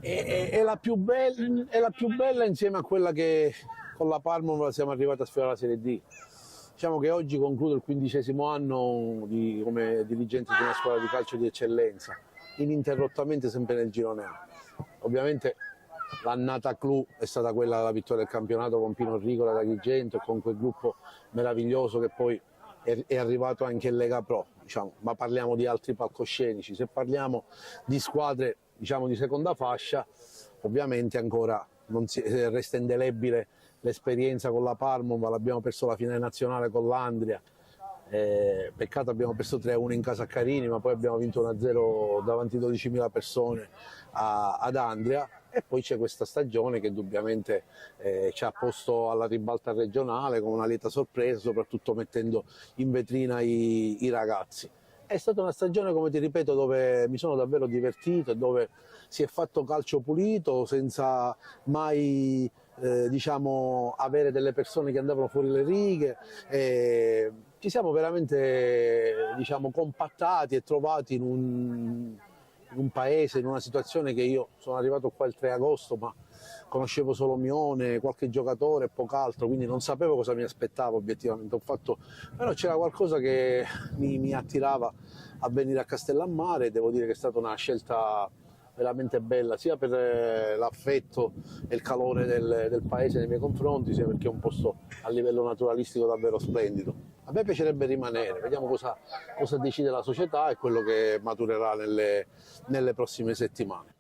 È la più bella insieme a quella che con la Parma siamo arrivati a sfiorare la Serie D. Diciamo che oggi concludo il 15° anno come dirigente di una squadra di calcio di eccellenza, ininterrottamente sempre nel girone A. Ovviamente l'annata clou è stata quella della vittoria del campionato con Pino Ricola da Agrigento e con quel gruppo meraviglioso che poi è arrivato anche in Lega Pro, diciamo. Ma parliamo di altri palcoscenici. Se parliamo di squadre, diciamo, di seconda fascia, ovviamente ancora resta indelebile l'esperienza con la Parma, ma l'abbiamo perso la finale nazionale con l'Andria. Peccato abbiamo perso 3-1 in casa a Carini, ma poi abbiamo vinto 1-0 davanti a 12.000 persone ad Andria. E poi c'è questa stagione che indubbiamente ci ha posto alla ribalta regionale con una lieta sorpresa, soprattutto mettendo in vetrina i ragazzi. È stata una stagione, come ti ripeto, dove mi sono davvero divertito e dove si è fatto calcio pulito senza mai diciamo, avere delle persone che andavano fuori le righe. Ci siamo veramente, diciamo, compattati e trovati in un paese, in una situazione che io sono arrivato qua il 3 agosto, ma conoscevo solo Mione, qualche giocatore e poco altro, quindi non sapevo cosa mi aspettava obiettivamente. Però c'era qualcosa che mi attirava a venire a Castellammare e devo dire che è stata una scelta veramente bella, sia per l'affetto e il calore del paese nei miei confronti, sia perché è un posto a livello naturalistico davvero splendido. A me piacerebbe rimanere, vediamo cosa decide la società e quello che maturerà nelle prossime settimane.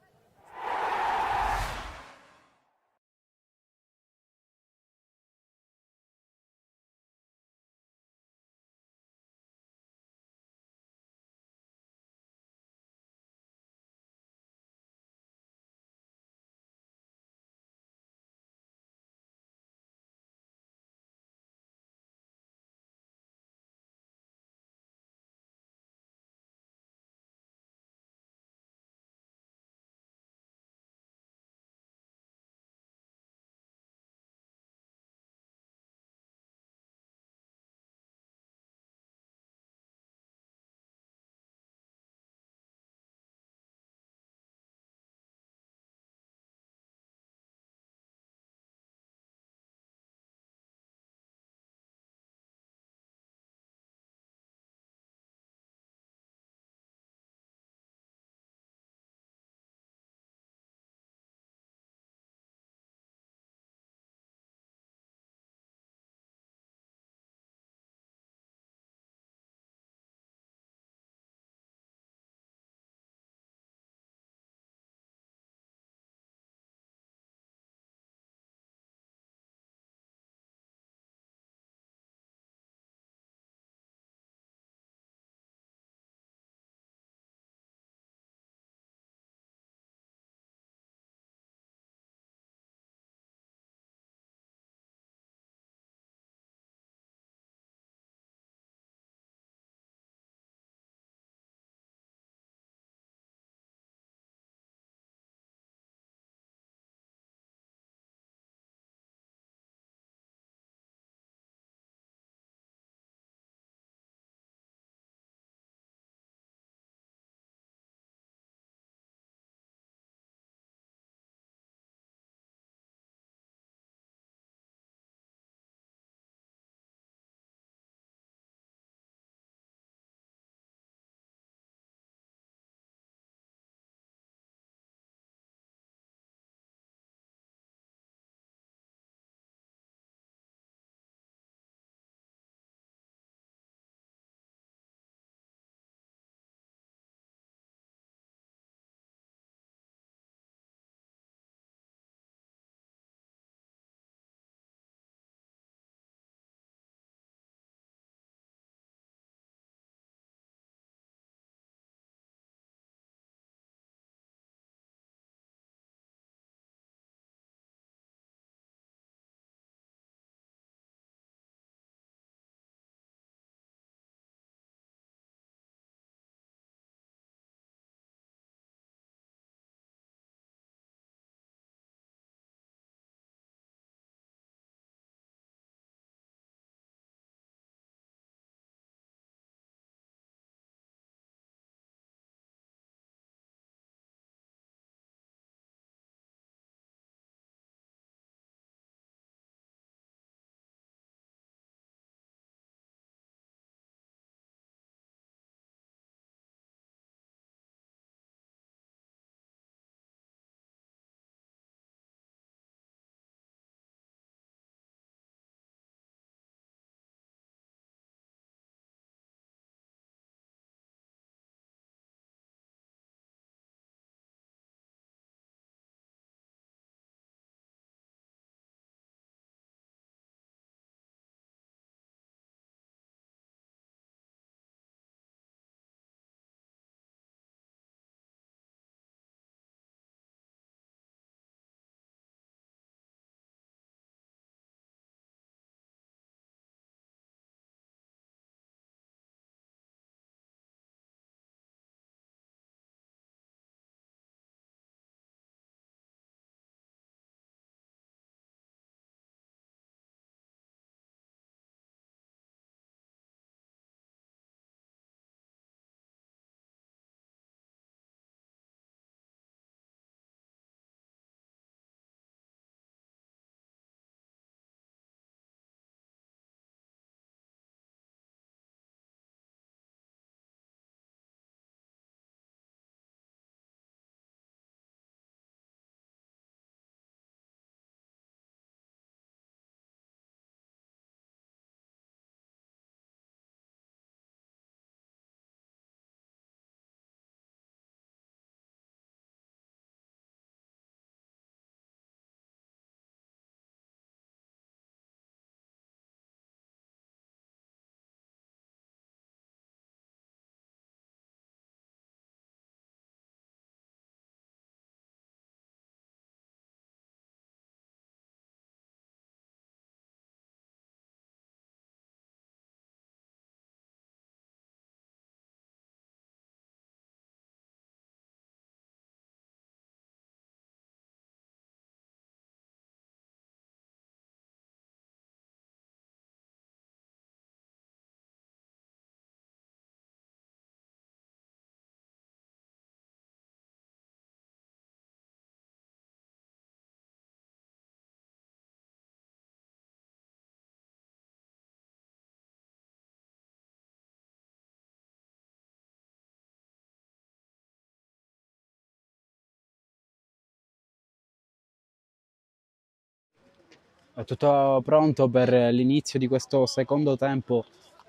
È tutto pronto per l'inizio di questo secondo tempo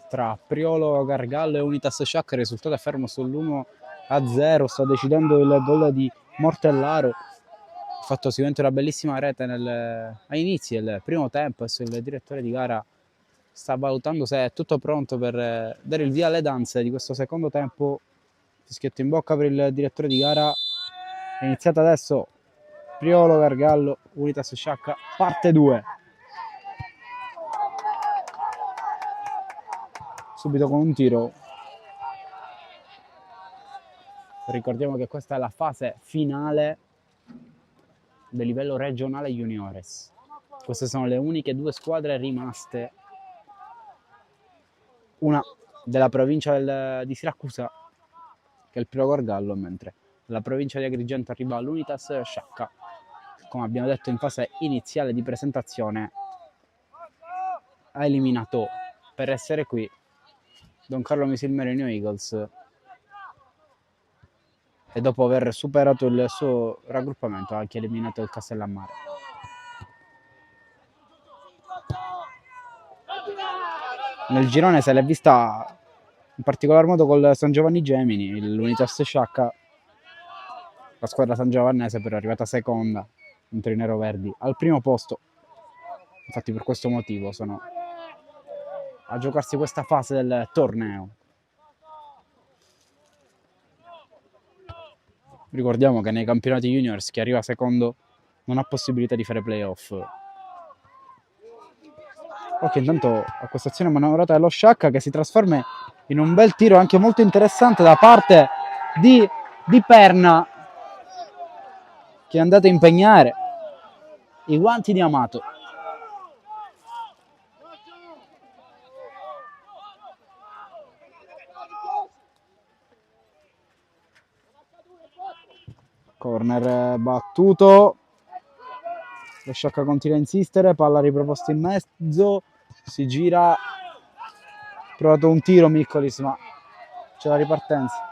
tra Priolo Gargallo e Unitas Sciacca. Il risultato è fermo sull'1-0. Sta decidendo il gol di Mortellaro. Ha fatto sicuramente una bellissima rete agli inizi del primo tempo. Adesso il direttore di gara sta valutando se è tutto pronto per dare il via alle danze di questo secondo tempo. Fischietto in bocca per il direttore di gara. È iniziata adesso Priolo Gargallo, Unitas Sciacca, parte 2. Subito con un tiro. Ricordiamo che questa è la fase finale del livello regionale juniores. Queste sono le uniche 2 squadre rimaste. Una della provincia di Siracusa, che è il Priolo Gargallo, mentre dalla provincia di Agrigento arriva l'Unitas Sciacca. Come abbiamo detto in fase iniziale di presentazione, ha eliminato per essere qui Don Carlo Misilmero New Eagles, e dopo aver superato il suo raggruppamento ha anche eliminato il Castellammare. Nel girone se l'è vista in particolar modo col San Giovanni Gemini, l'Unitas Sciacca, la squadra sangiovannese però è arrivata seconda, mentre i neroverdi al primo posto. Infatti per questo motivo sono a giocarsi questa fase del torneo. Ricordiamo che nei campionati juniors chi arriva secondo non ha possibilità di fare playoff. Ok, intanto a questa azione manovrata dello Sciacca, che si trasforma in un bel tiro anche molto interessante da parte di Perna, che è andato a impegnare i guanti di Amato. Corner battuto, lo Sciacca continua a insistere, palla riproposta in mezzo, si gira, provato un tiro Miccolis, ma c'è la ripartenza.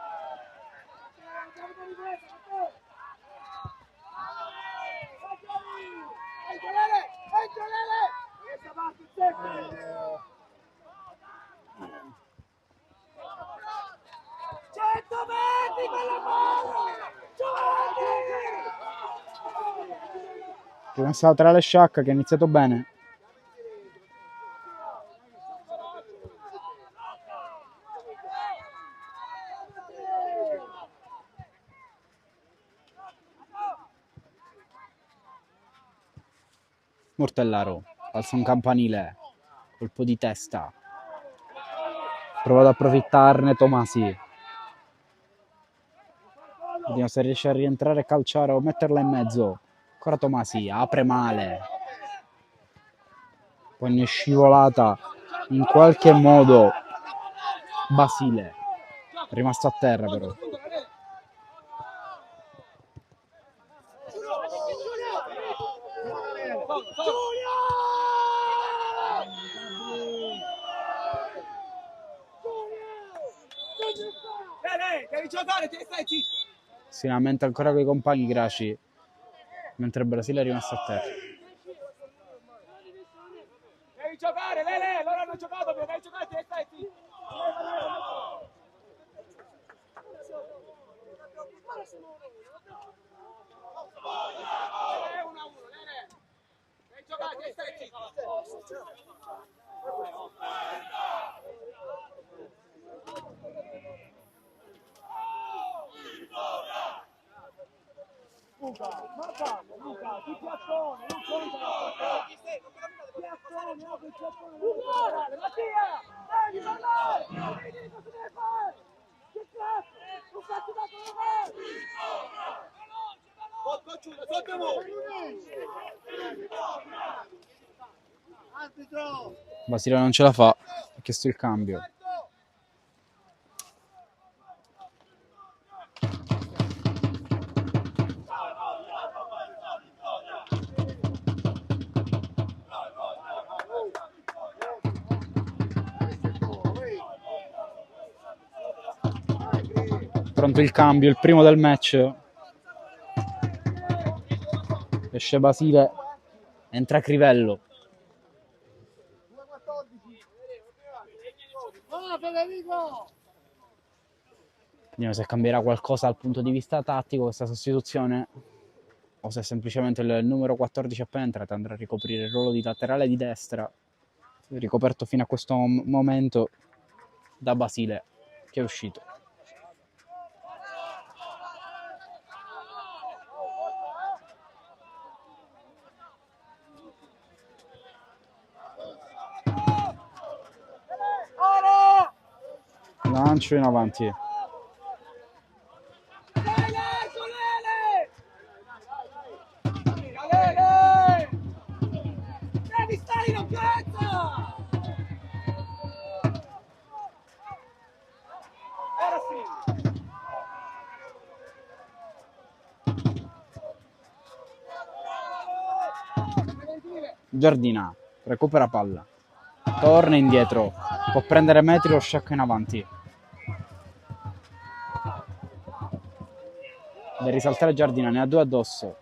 Rimessa tra le Sciacca, che ha iniziato bene. Mortellaro, alza un campanile, colpo di testa, prova ad approfittarne Tomasi. Vediamo se riesce a rientrare, calciare o metterla in mezzo. Ancora Tomasi, apre male, poi ne è scivolata in qualche modo Basile, è rimasto a terra però. Si lamenta ancora con i compagni Graci, mentre il Brasile è rimasto a terra.
Devi giocare, Lele, loro hanno giocato, devi giocare, stai zitto. Devi giocare, stai zitto. Luca, ma vamo, Luca, ti piattone, piattone, apri il piattone, Mattia, devi parlare, vedi cosa deve fare, che cazzo, un cazzo da fare.
Basile non ce la fa, ha chiesto il cambio. Pronto il cambio, il primo del match. Esce Basile, entra Crivello.
Bravo Federico!
Vediamo se cambierà qualcosa dal punto di vista tattico questa sostituzione o se semplicemente il numero 14 appena entrato andrà a ricoprire il ruolo di laterale di destra, ricoperto fino a questo momento da Basile, che è uscito. Lancio in avanti.
Devi stare in ampiezza! Ora sì!
Giardina recupera palla, torna indietro, può prendere metri, lo sciacca in avanti. Deve risaltare Giardina, ne ha due addosso.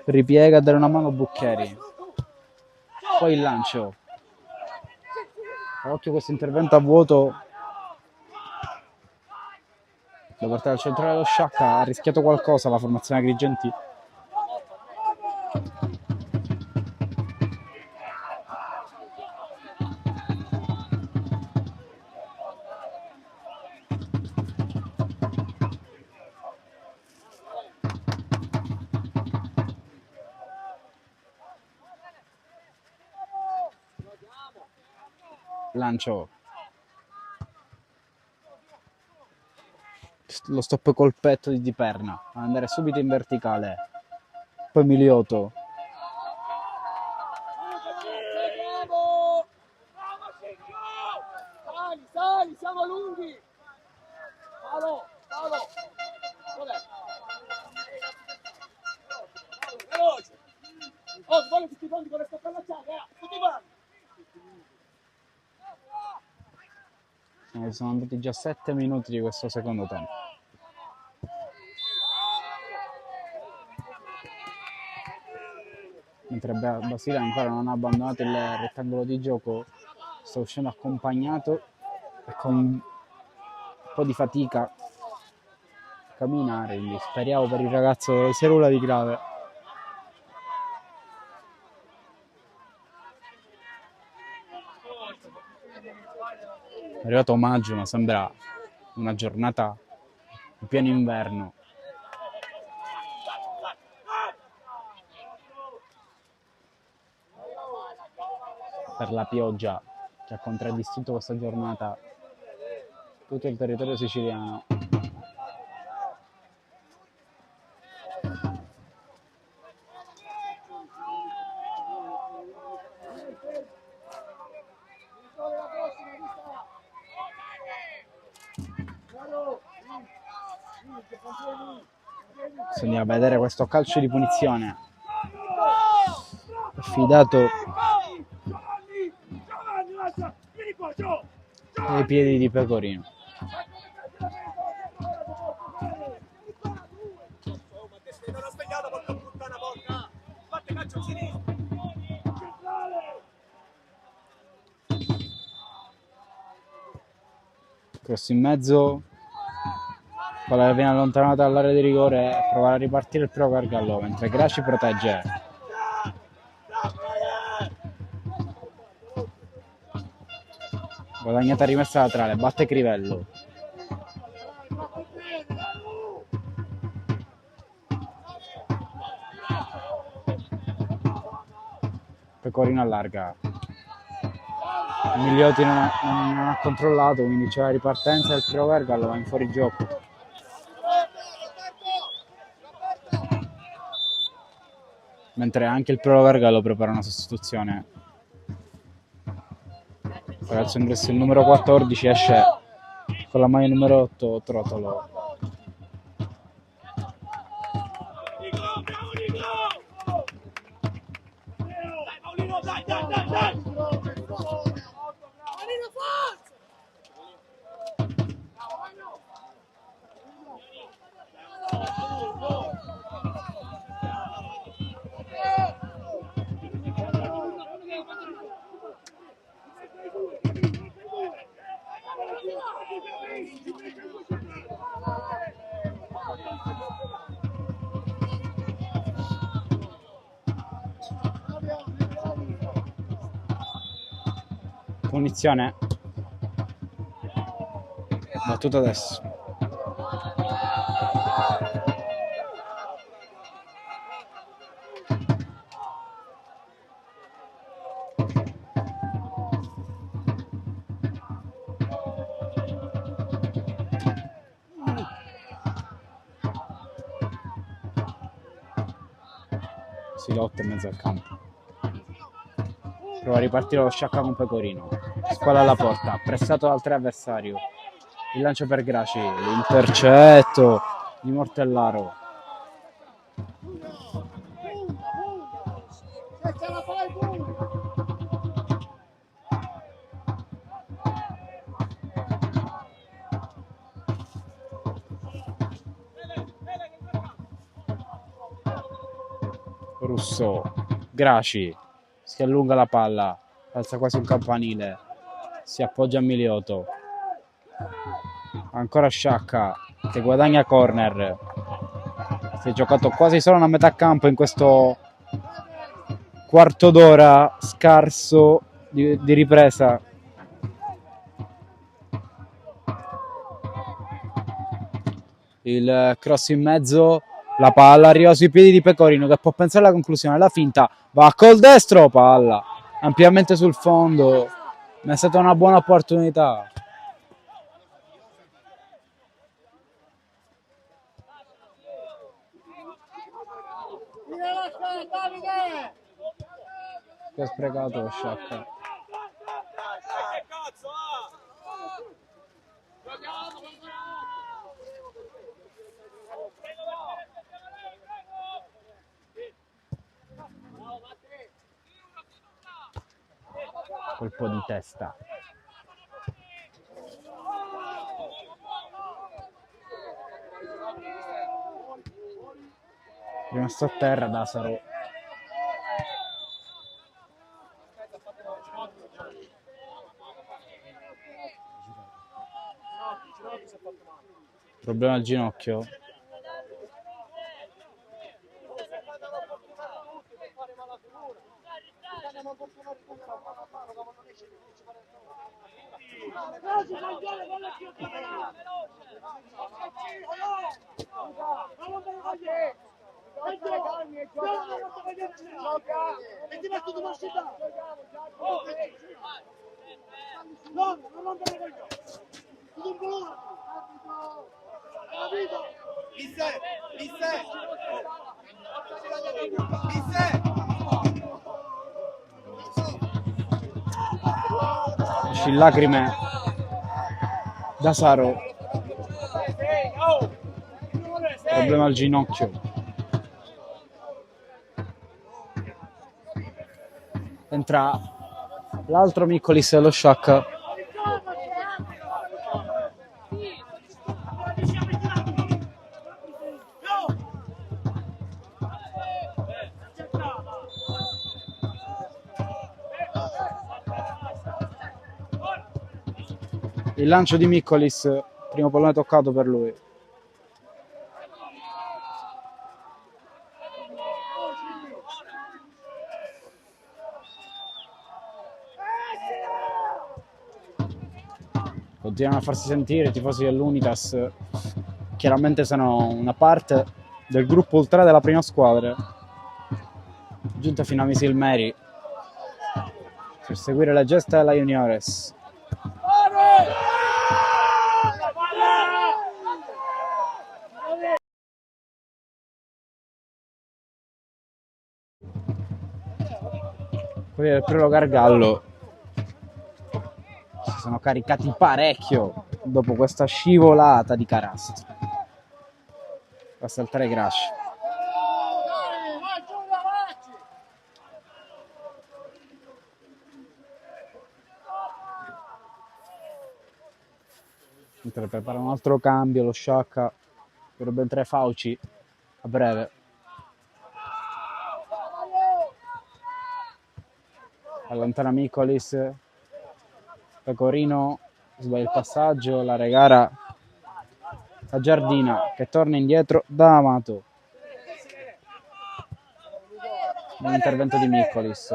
Ripiega a dare una mano a Buccheri. Poi il lancio. Occhio questo intervento a vuoto da parte del centrale dello Sciacca. Ha rischiato qualcosa la formazione Agrigenti. Lancio. Lo stop col petto di Di Perna. Andare subito in verticale. Poi Miliotto.
Sali, siamo lunghi! Palo! Dov'è? Veloce! Oh, voglio tutti pronti con le stoppellacciate, tutti quanti!
Sono andati già 7 minuti di questo secondo tempo. Mentre Basile ancora non ha abbandonato il rettangolo di gioco, sta uscendo accompagnato e con un po' di fatica a camminare, quindi speriamo per il ragazzo sia nulla di grave. È arrivato maggio, ma sembra una giornata in pieno inverno. Per la pioggia che ha contraddistinto questa giornata tutto il territorio siciliano. Bisogna vedere questo calcio di punizione affidato ai piedi di Pecorino. Cross in mezzo, palla che viene allontanata dall'area di rigore e provare a ripartire il Pro Gargallo mentre Graci protegge. Guadagnata rimessa laterale, batte Crivello. Pecorino allarga. Milioti non ha controllato, quindi c'è la ripartenza del Pro Gargallo, va in fuorigioco. Mentre anche il Pro Gargallo prepara una sostituzione. Ragazzo ingresso il numero 14, esce con la maglia numero 8 Trotolo. Punizione battuta adesso. Si lotta in mezzo al campo. Prova a ripartire lo Sciacca con Pecorino. Squalla alla porta, pressato dal 3 avversario. Il lancio per Graci, l'intercetto di Mortellaro. Russo, Graci, si allunga la palla, alza quasi un campanile, si appoggia a Miliotto. Ancora Sciacca che guadagna corner. Si è giocato quasi solo una metà campo in questo quarto d'ora scarso di ripresa. Il cross in mezzo, la palla arriva sui piedi di Pecorino che può pensare alla conclusione, la finta, va col destro, palla ampiamente sul fondo, ma è stata una buona opportunità. Che ha sprecato lo Sciacca. Colpo di testa. Rimasto a terra Dasaro. Problema al ginocchio. Lacrime Dasaro, problema al ginocchio. Entra l'altro Miccolis e lo Sciacca. Il lancio di Miccolis, primo pallone toccato per lui. Continuano a farsi sentire i tifosi dell'Unitas, chiaramente sono una parte del gruppo ultra della prima squadra, giunta fino a Misil Meri per seguire le gesta della Juniores. Quelli del Priolo Gargallo si sono caricati parecchio dopo questa scivolata di Carastro. Va a saltare Graci. Mentre prepara un altro cambio lo Sciacca, dovrebbe entrare Fauci a breve. Allontana Miccolis, Pecorino sbaglia il passaggio, la regara a Giardina che torna indietro da Amato. Un intervento di Miccolis.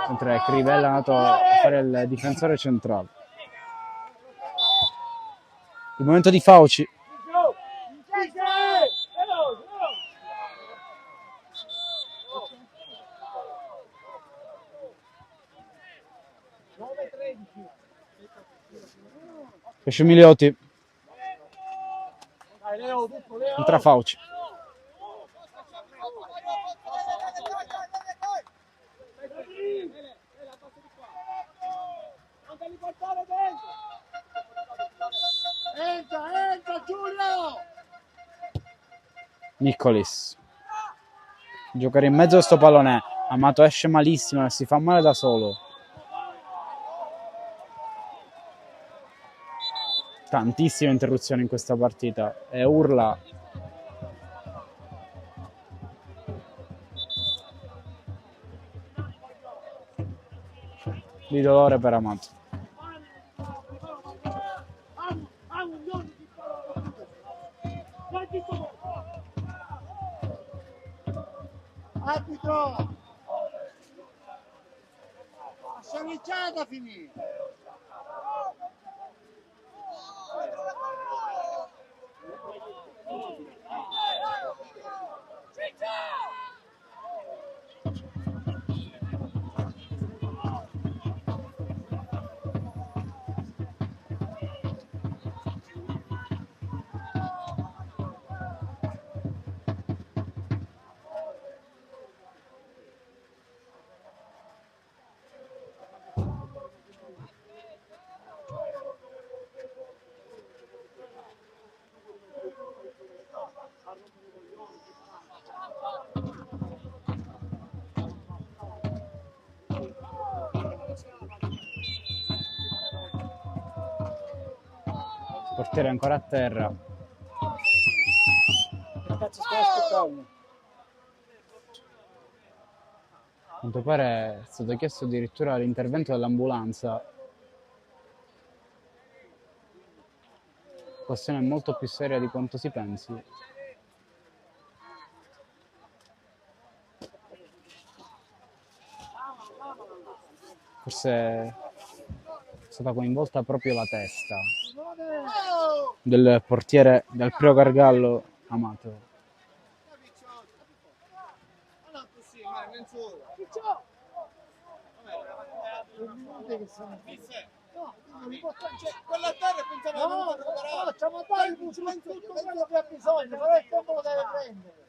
mentre Crivella è andato a fare il difensore centrale. Il momento di Fauci. Pesce Milioti. Entra Fauci.
Entra Giulio!
Niccolis. Giocare in mezzo a sto pallone. Amato esce malissimo e si fa male da solo. Tantissime interruzioni in questa partita e urla. Di dolore per Amato.
Arbitro! Assonnicciata finì!
Portiere ancora a terra.
Cazzo sto aspettando?
A quanto pare è stato chiesto addirittura l'intervento dell'ambulanza. Questione molto più seria di quanto si pensi. Forse è stata coinvolta proprio la testa del portiere del Prio Gargallo Amato.
Quella a terra pensavo no, facciamo andare tutto quello che ha bisogno, però il tempo lo deve prendere.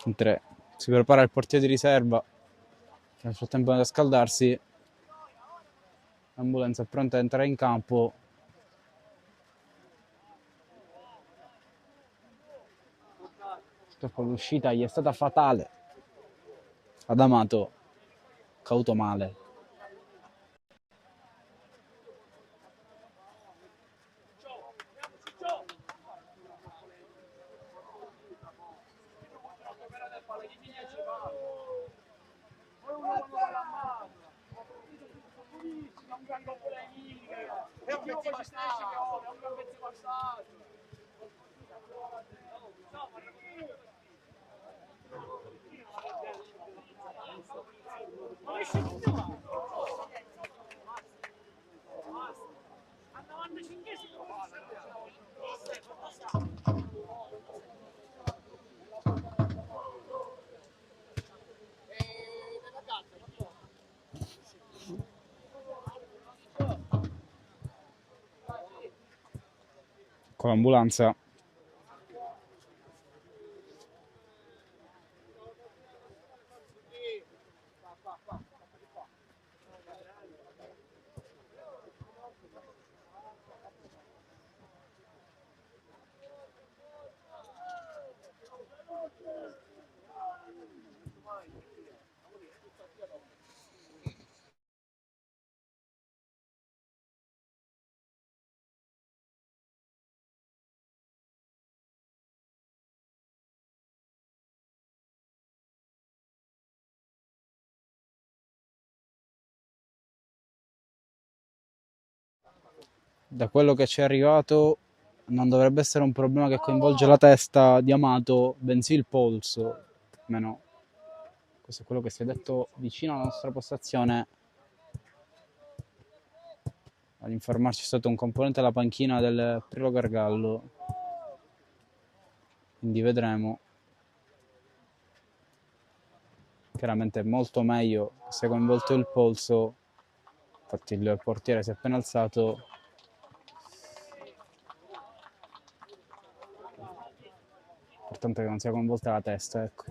Mentre si prepara il portiere di riserva, che nel frattempo è andato a scaldarsi, l'ambulanza è pronta a entrare in campo. Purtroppo l'uscita gli è stata fatale ad Amato, cauto male. Con l'ambulanza da quello che ci è arrivato non dovrebbe essere un problema che coinvolge la testa di Amato, bensì il polso. Almeno questo è quello che si è detto vicino alla nostra postazione. Ad informarci è stato un componente della panchina del Prilo Gargallo. Quindi vedremo. Chiaramente è molto meglio se coinvolto il polso. Infatti il portiere si è appena alzato. Importante che non sia coinvolta la testa, ecco.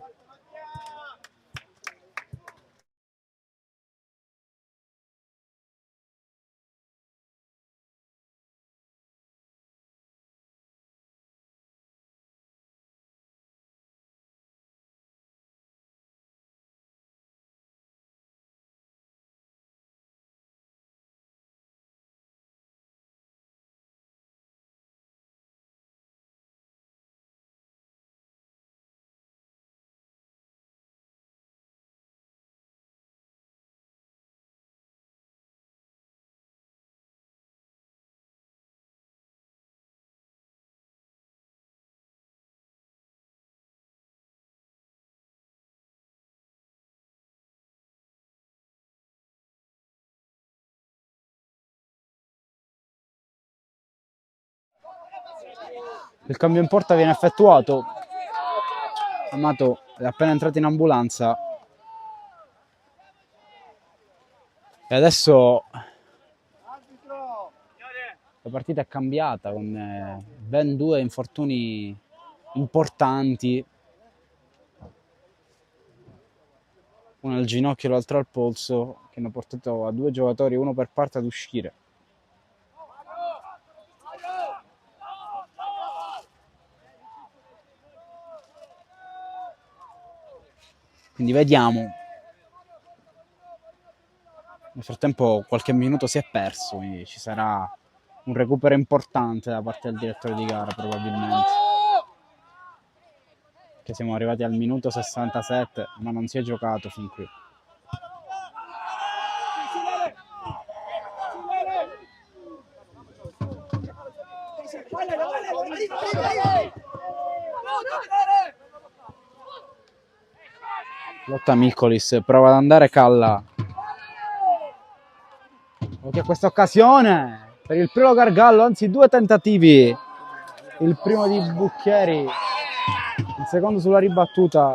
Il cambio in porta viene effettuato. Amato è appena entrato in ambulanza. E adesso la partita è cambiata con ben 2 infortuni importanti. Uno al ginocchio e l'altro al polso, che hanno portato a 2 giocatori, uno per parte, ad uscire. Quindi vediamo. Nel frattempo qualche minuto si è perso, quindi ci sarà un recupero importante da parte del direttore di gara probabilmente. Che siamo arrivati al minuto 67, ma non si è giocato fin qui. Lotta Miccolis, prova ad andare Calla. Occhio a questa occasione per il Prilo Gargallo, anzi 2 tentativi. Il primo di Bucchieri, il secondo sulla ribattuta.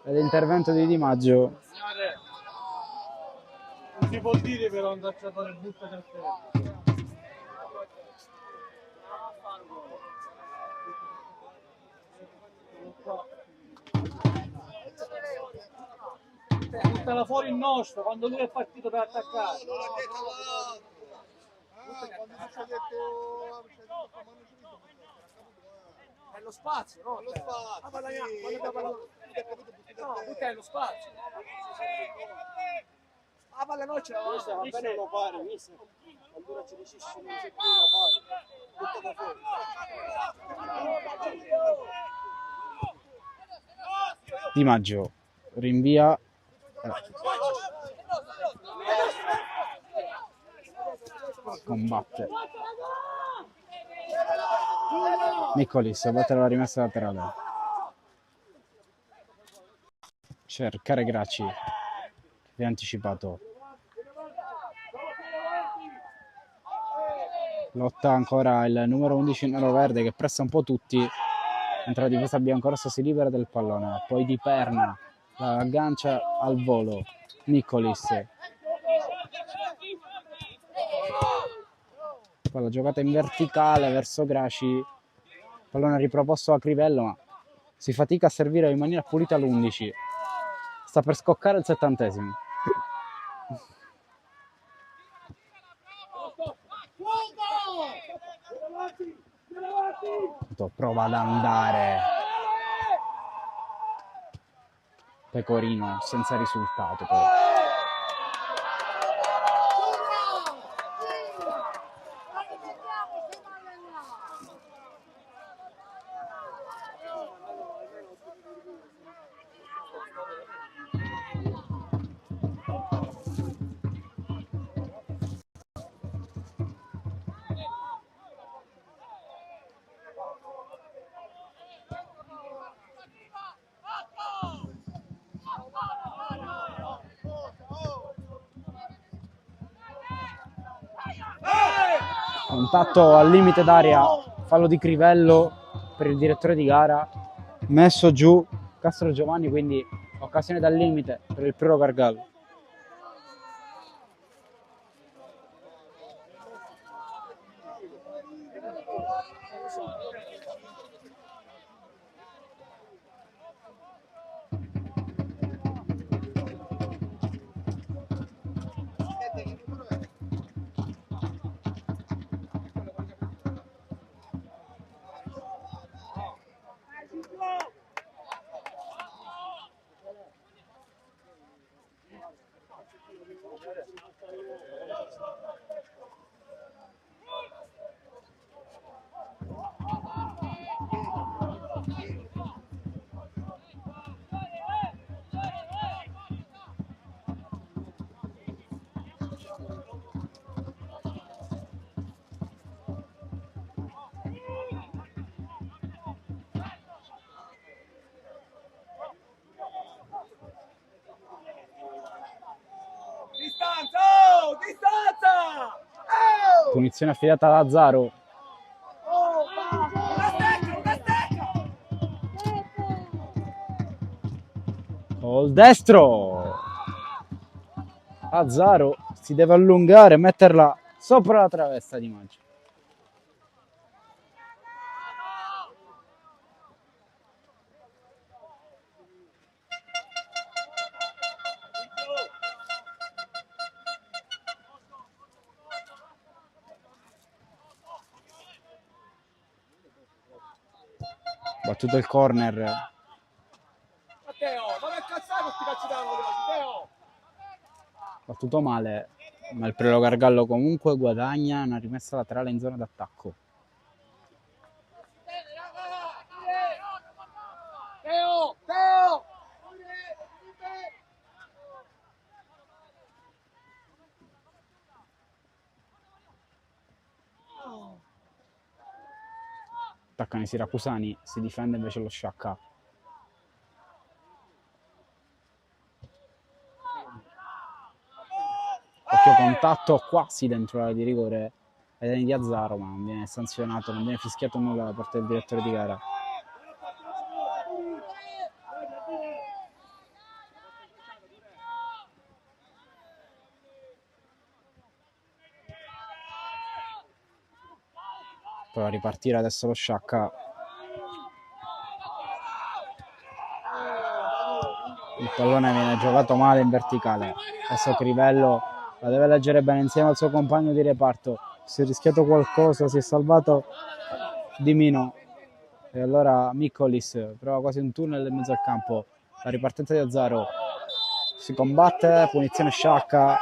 Ed l'intervento di Di Maggio.
Non si può dire però un calciatore butta del terra. Buttala fuori il nostro quando lui è partito per attaccare. È lo spazio, no? Lo spazio. No, è lo spazio. La palla noi ce la va bene lo fare, mister. Allora ci dici non c'è più da fare. Buttala fuori.
Di Maggio rinvia. Combatte. Miccolis batte la rimessa laterale. Cercare Gracci, che vi ha anticipato. Lotta ancora il numero 11 nero-verde che pressa un po' tutti, mentre la difesa biancorossa si libera del pallone. Poi Di Perna la aggancia al volo. Miccolis. Poi la giocata in verticale verso Gracci. Pallone riproposto a Crivello, ma si fatica a servire in maniera pulita l'11. Sta per scoccare il 70°. Prova ad andare Pecorino senza risultato però. Contatto al limite d'aria, fallo di Crivello per il direttore di gara, messo giù Castrogiovanni, quindi occasione dal limite per il Priolo Gargallo.
Distanza! Oh! Distanza! Oh!
Punizione affidata ad Azzaro.
Oh! Una stecca! Una stecca!
Col destro. Azzaro si deve allungare e metterla sopra la traversa di Maggi. Battuto il corner.
Matteo, ma che cazzare questi calci d'angolo oggi, Teo?
Battuto male, ma il Priolo Gargallo comunque guadagna una rimessa laterale in zona d'attacco.
Teo! Teo!
Attaccano i siracusani, si difende invece lo Sciacca. Occhio contatto quasi dentro l'area di rigore ai danni di Azzaro, ma non viene sanzionato, non viene fischiato nulla da parte del direttore di gara. Prova a ripartire adesso lo Sciacca. Il pallone viene giocato male in verticale. Adesso Crivello la deve leggere bene insieme al suo compagno di reparto. Si è rischiato qualcosa, si è salvato Di Mino. E allora Miccolis prova quasi un tunnel in mezzo al campo. La ripartenza di Azzaro. Si combatte, punizione Sciacca.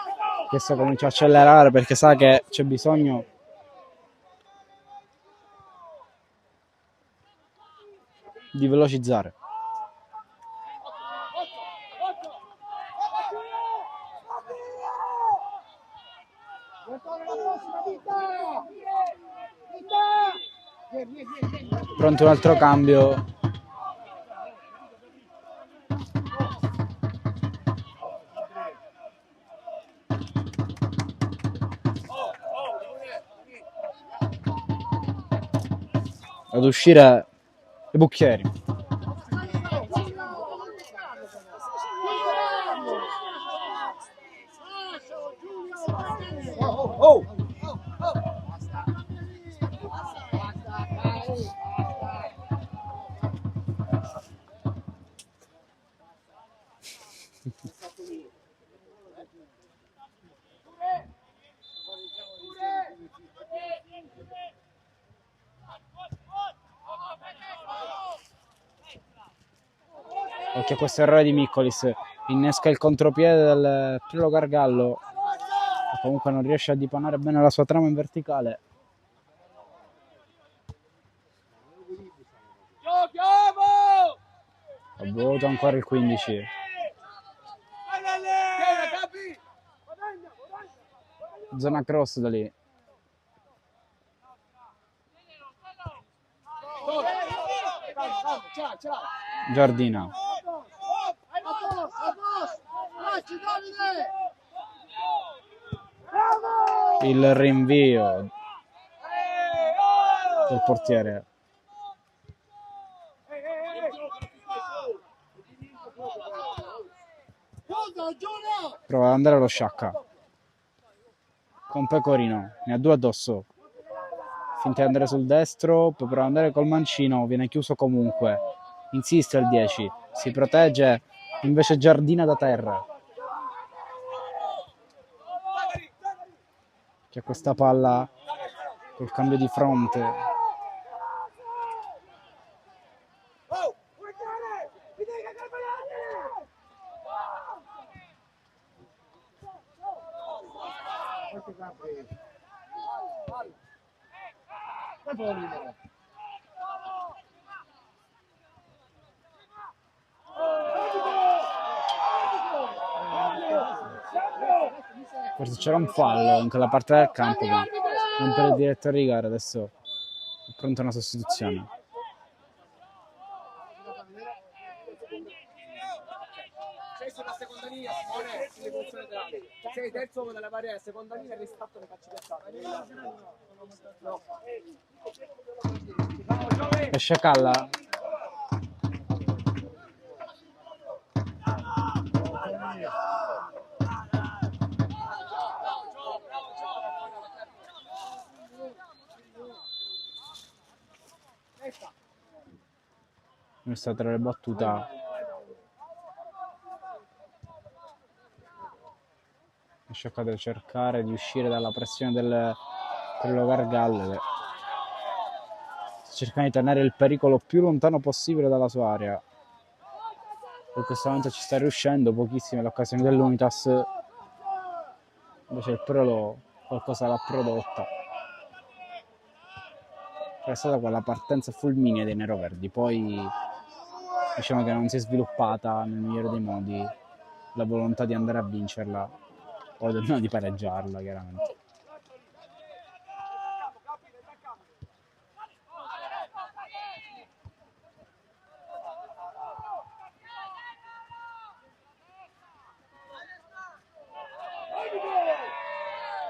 Adesso comincia a accelerare perché sa che c'è bisogno di velocizzare. Pronto un altro cambio. Ad uscire i Bucchieri. Occhio a questo errore di Miccolis, innesca il contropiede del Priolo Gargallo, ma comunque non riesce a dipanare bene la sua trama in verticale. A vuoto ancora il 15. Zona cross da lì. Giardina. Il rinvio del portiere. Prova ad andare lo Sciacca con Pecorino, ne ha due addosso, finta di andare sul destro, poi prova ad andare col mancino, viene chiuso comunque, insiste il 10, si protegge, invece Giardina da terra, che ha questa palla col cambio di fronte. Forse c'era un fallo in quella parte del campo, ma non per il direttore di gara. Adesso è pronta una sostituzione.
Sei sulla seconda linea, Simone, sulle funzioni laterali. Sei terzo uomo della barriera, seconda linea, il riscatto le facci piazzate.
Esce Calla. Questa tra le battuta è cercato di cercare di uscire dalla pressione del Gargallo, che cercando di tenere il pericolo più lontano possibile dalla sua area. In questo momento ci sta riuscendo, pochissime le occasioni dell'Unitas, invece il Prolo qualcosa l'ha prodotta. È stata quella partenza fulminea dei neroverdi, poi diciamo che non si è sviluppata nel migliore dei modi la volontà di andare a vincerla o almeno di pareggiarla, chiaramente.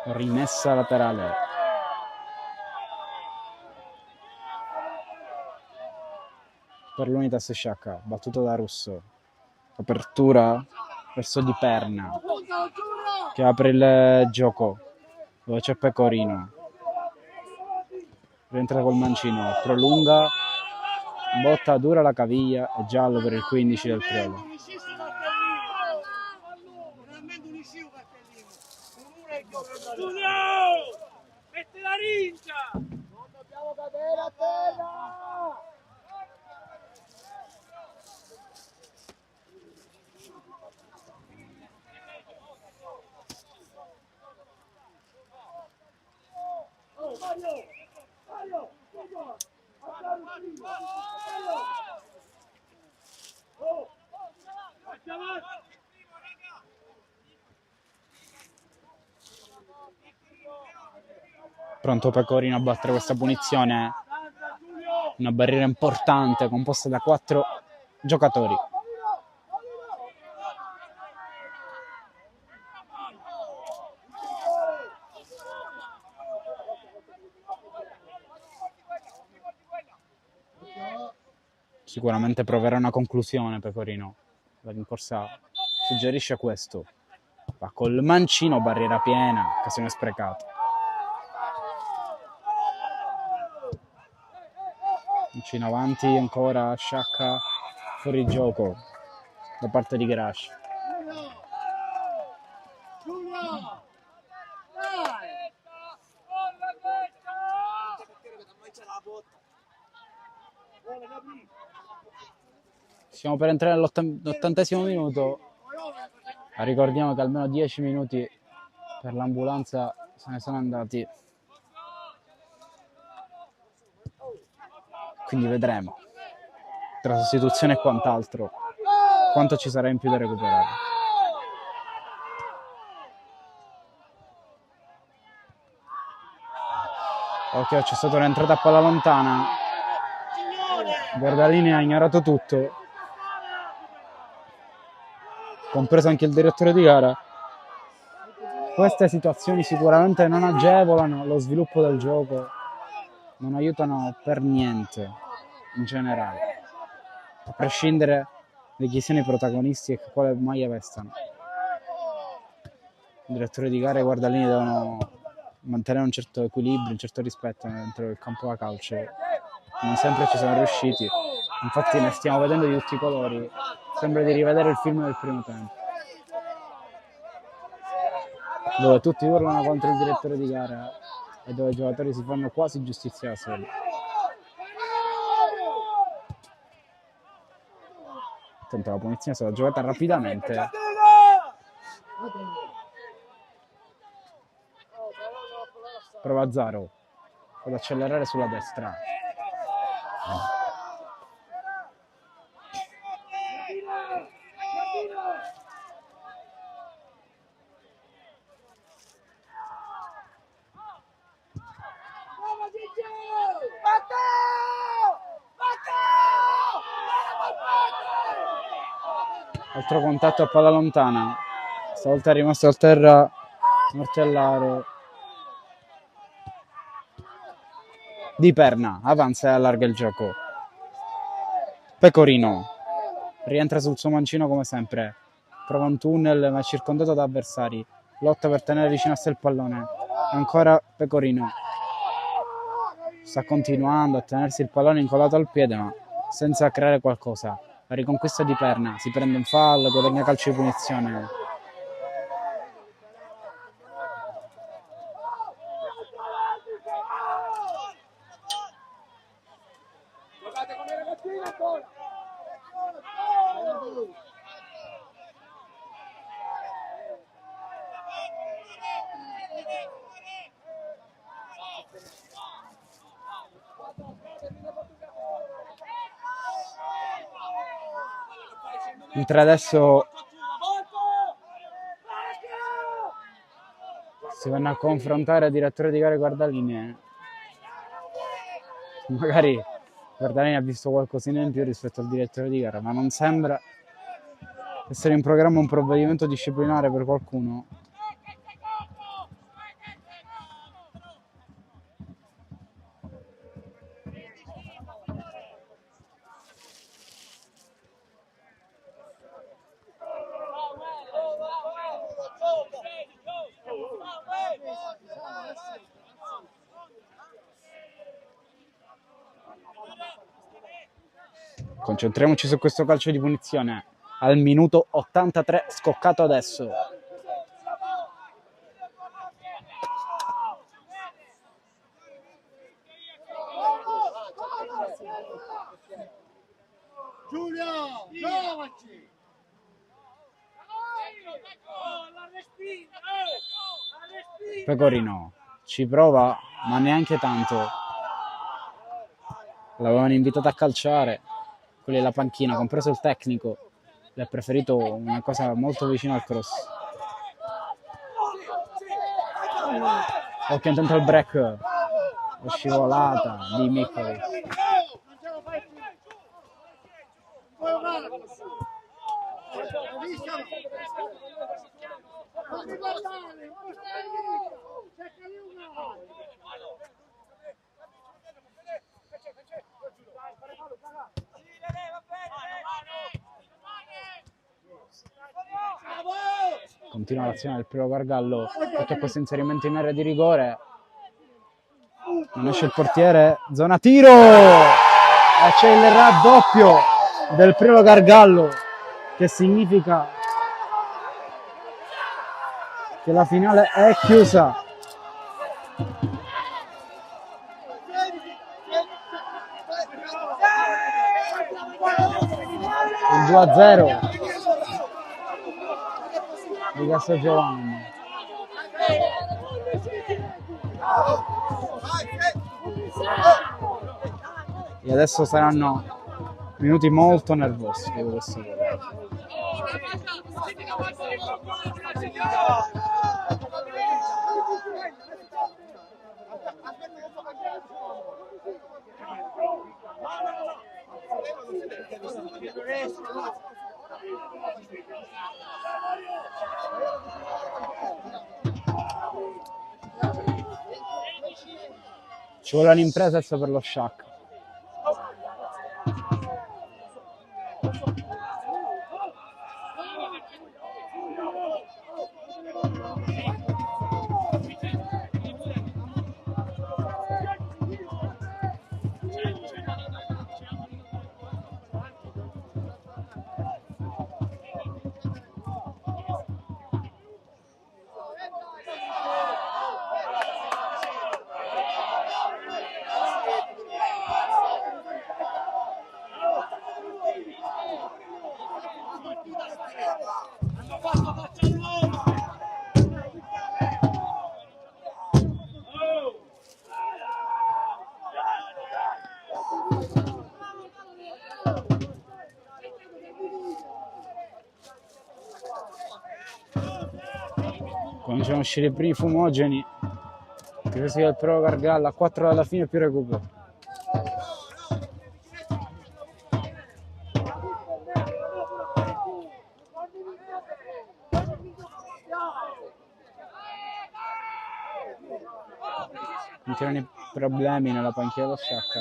Rimessa laterale. Per l'Unitas Sciacca, battuto da Russo. Apertura verso Di Perna, che apre il gioco, dove c'è Pecorino. Rientra col mancino, prolunga, botta dura la caviglia e giallo per il 15 del Priolo.
Mette la rincia! Non dobbiamo cadere a terra! Oh, Mario! Mario! Oh!
Pronto Pecorino a battere questa punizione, una barriera importante composta da 4 giocatori. Sicuramente proverà una conclusione Pecorino, la rincorsa suggerisce questo, va col mancino, barriera piena, occasione sprecata. Vicino avanti ancora Sciacca, fuori gioco da parte di Grash. Stiamo per entrare nell'80° minuto. Ricordiamo che almeno 10 minuti per l'ambulanza se ne sono andati. Quindi vedremo, tra sostituzione e quant'altro, quanto ci sarà in più da recuperare. Occhio, c'è stata un'entrata a palla lontana. Guardalini ha ignorato tutto, compreso anche il direttore di gara. Queste situazioni sicuramente non agevolano lo sviluppo del gioco non aiutano per niente in generale, a prescindere da chi siano i protagonisti e quale maglia vestano. I direttori di gara e i guardalini devono mantenere un certo equilibrio, un certo rispetto dentro il campo da calcio. Non sempre ci sono riusciti, infatti ne stiamo vedendo di tutti i colori. Sembra di rivedere il film del primo tempo, dove tutti urlano contro il direttore di gara e dove i giocatori si fanno quasi giustizia da soli. Tanto la punizione è stata giocata rapidamente. Prova Zaro ad accelerare sulla destra. Altro contatto a palla lontana, stavolta è rimasto a terra Martellaro. Di Perna avanza e allarga il gioco. Pecorino rientra sul suo mancino come sempre, prova un tunnel ma è circondato da avversari, lotta per tenere vicino a sé il pallone. Ancora Pecorino sta continuando a tenersi il pallone incollato al piede ma senza creare qualcosa. La riconquista di Perna, si prende un fallo, guadagna calcio di punizione. Mentre adesso si vanno a confrontare a direttore di gara e guardalinee. Magari Guardalini ha visto qualcosina in più rispetto al direttore di gara, ma non sembra essere in programma un provvedimento disciplinare per qualcuno. Concentriamoci su questo calcio di punizione al minuto 83, scoccato adesso.
Giulio, provaci!
Pecorino ci prova, ma neanche tanto. L'avevano invitato a calciare, quelli della panchina, compreso il tecnico. Le ha preferito una cosa molto vicina al cross. Occhio intanto al break, la scivolata di Miccoli. Continua l'azione del primo Gargallo, tutto questo inserimento in area di rigore. Non esce il portiere, zona tiro! E c'è il raddoppio del primo Gargallo, che significa che la finale è chiusa. Il 2-0 di Castelgiovanni. E adesso saranno minuti molto nervosi di questo gol. Ci vuole un'impresa per lo Sciacca. Cominciano a uscire i primi fumogeni. Questo è il Pro Gargalla, a 4 alla fine più recupero. Continuano i problemi nella panchina dello Sciacca.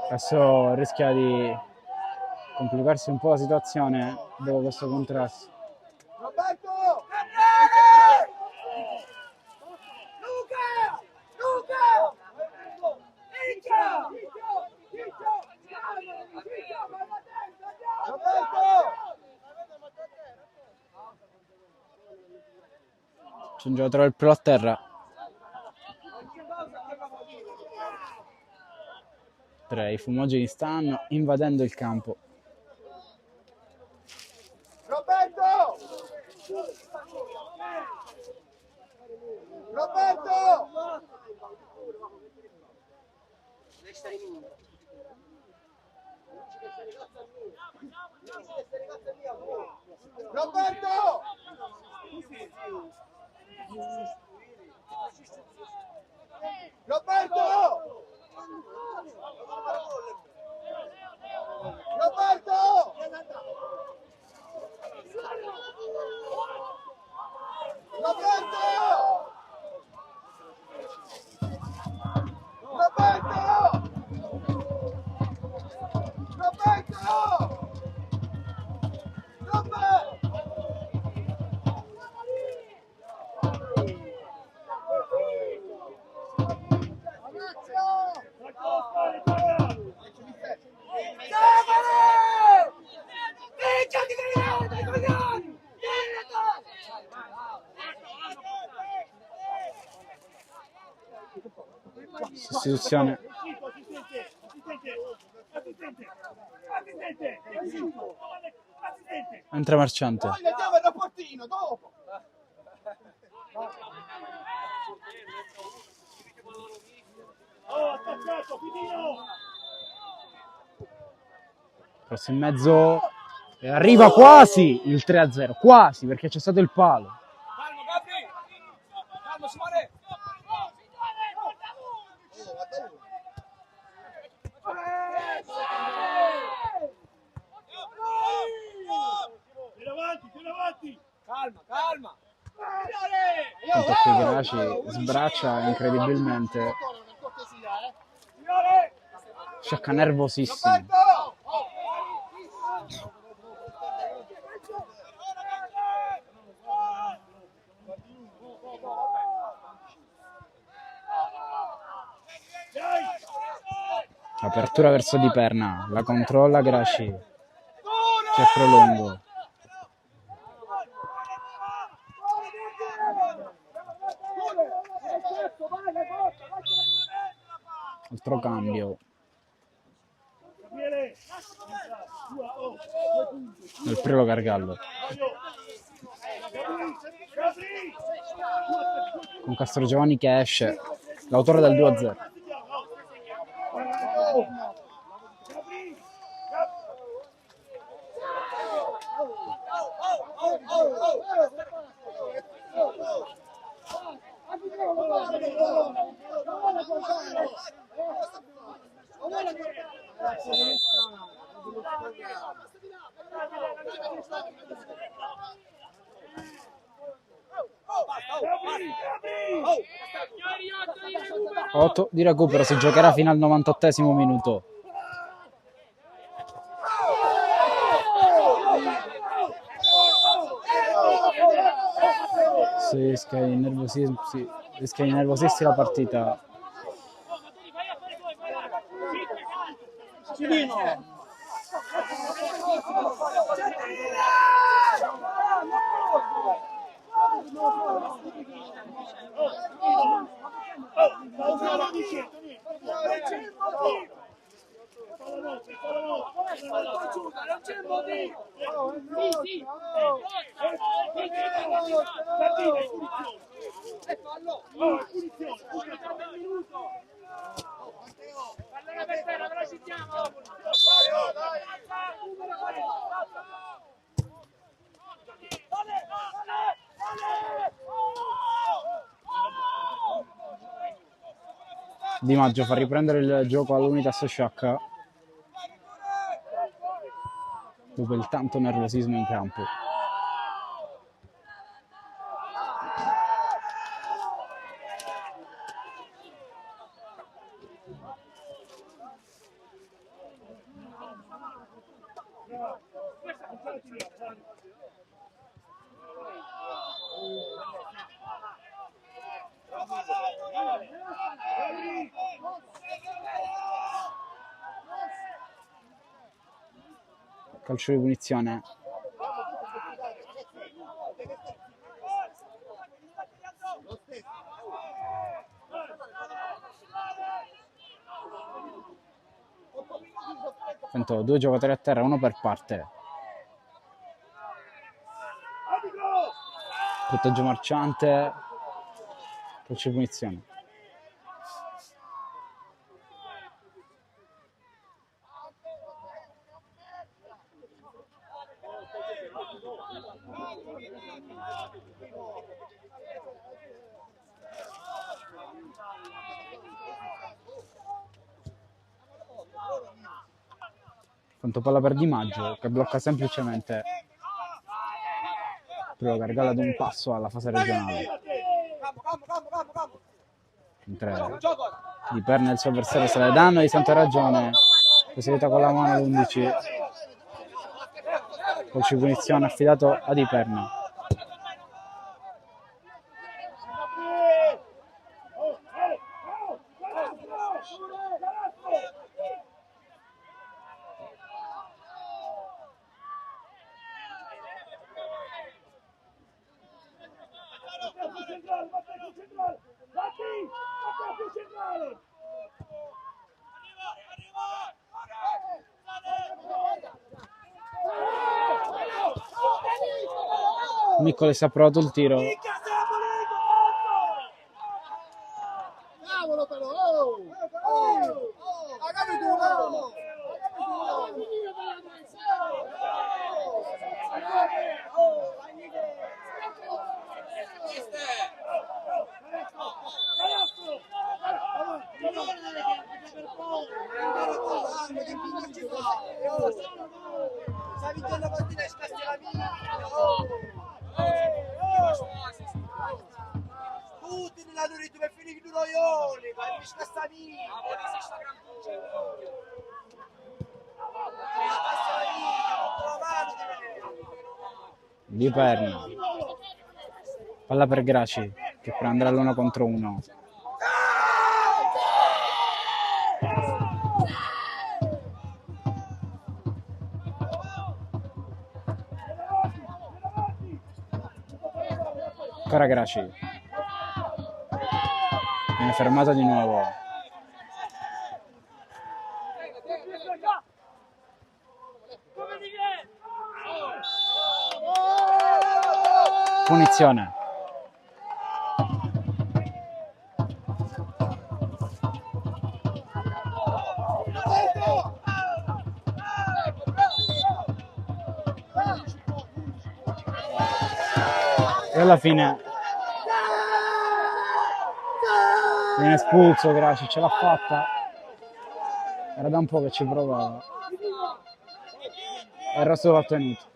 Adesso rischia di complicarsi un po' la situazione dopo questo contrasto.
Roberto!
C'è un giocatore del Pro a terra. 3, i fumogeni stanno invadendo il campo.
Roberto! Roberto! Roberto! Roberto! Roberto!
Sostituzione. Entra Marciante.
Poi andiamo al rapportino dopo.
Cross in mezzo. E arriva quasi il 3-0. Quasi, perché c'è stato il palo.
Calmo, Gabri! Calmo, Simone! Tira avanti! Calma, calma!
Tanto che Graci sbraccia incredibilmente. Sciacca nervosissimo. Apertura verso Di Perna, la controlla Graci. C'è Prolongo. Altro cambio. Del Prelo Gargallo. Con Castro Giovanni che esce. L'autore del 2-0. Otto di recupero, si giocherà fino al 98esimo minuto. Si rischia di innervosirsi la partita. Di Maggio fa riprendere il gioco all'Unitas Sciacca dopo il tanto nervosismo in campo. Calcio di punizione. Sento due giocatori a terra, uno per parte. Punteggio marciante. Calcio di punizione. Quanto palla per Di Maggio che blocca semplicemente Primo Gargalla ad un passo alla fase regionale. Mentre Di Perna e il suo avversario se le danno, di Santa Ragione possibilità con la mano all'11. Calcio di punizione affidato a Di Perna. Miccoli si è approvato il tiro.
Cavolo però! Oh! Ha capito? Sta vincendo la partita e scassi la mia! Tutti nella durita per finire i roioli, ma mi scassa via!
Di Perna. Palla per Graci che prenderà l'1 contro 1. Ancora Graci. Viene fermato di nuovo. Punizione. E alla fine viene espulso Graci, ce l'ha fatta. Era da un po' che ci provava. E il rosso l'ha tenuto.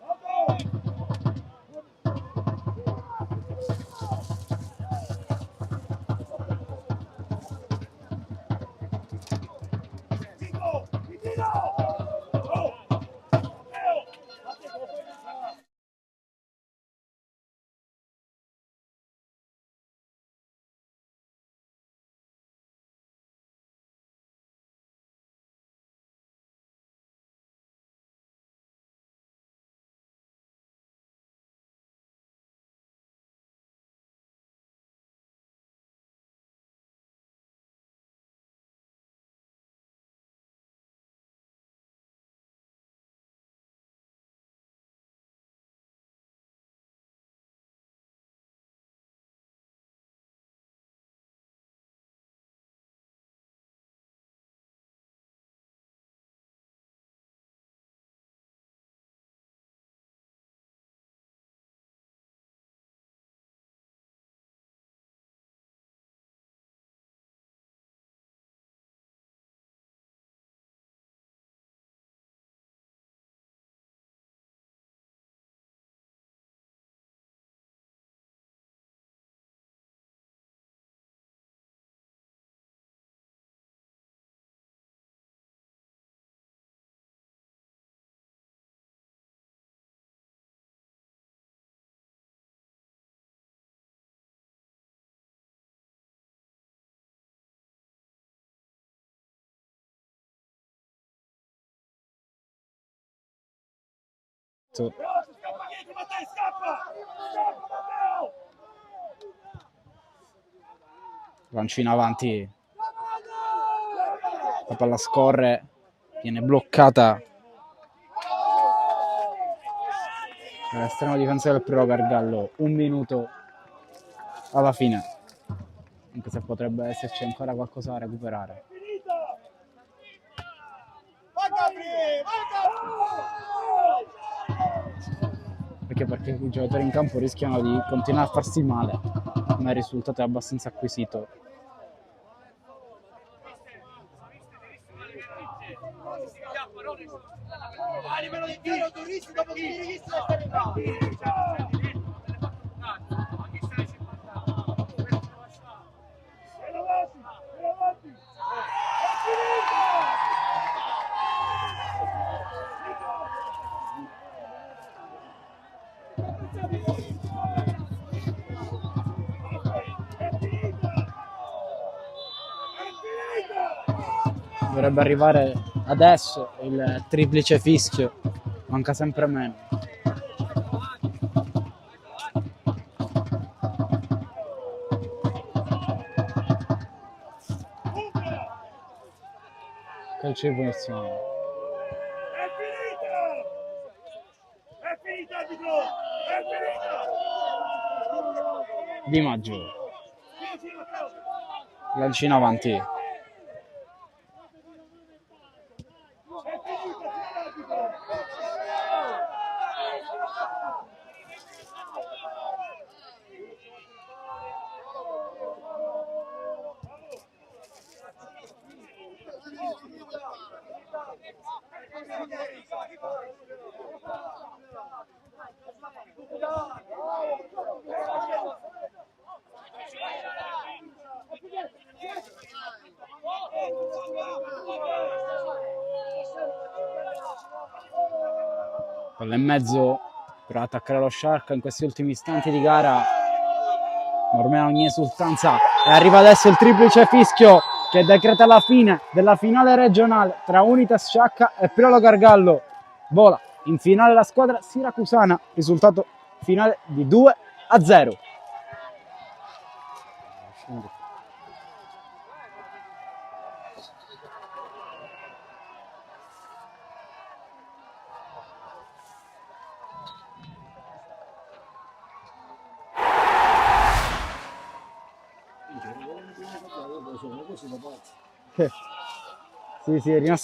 Lancino avanti, la palla scorre, viene bloccata dall'estremo difensore del Pirolo Gargallo. 1 minuto alla fine, anche se potrebbe esserci ancora qualcosa da recuperare. Perché i giocatori in campo rischiano di continuare a farsi male, ma il risultato è abbastanza acquisito. Dovrebbe arrivare adesso il triplice fischio, manca sempre meno. Calcio di punizione.
È finita, arbitro! È finita!
Di Maggio. Lancino avanti. Palla in mezzo per attaccare lo Shark in questi ultimi istanti di gara, ma ormai ogni esultanza, e arriva adesso il triplice fischio che decreta la fine della finale regionale tra Unitas Sciacca e Pirolo Gargallo. Vola in finale la squadra siracusana, risultato finale di 2-0. Sì, è rimasto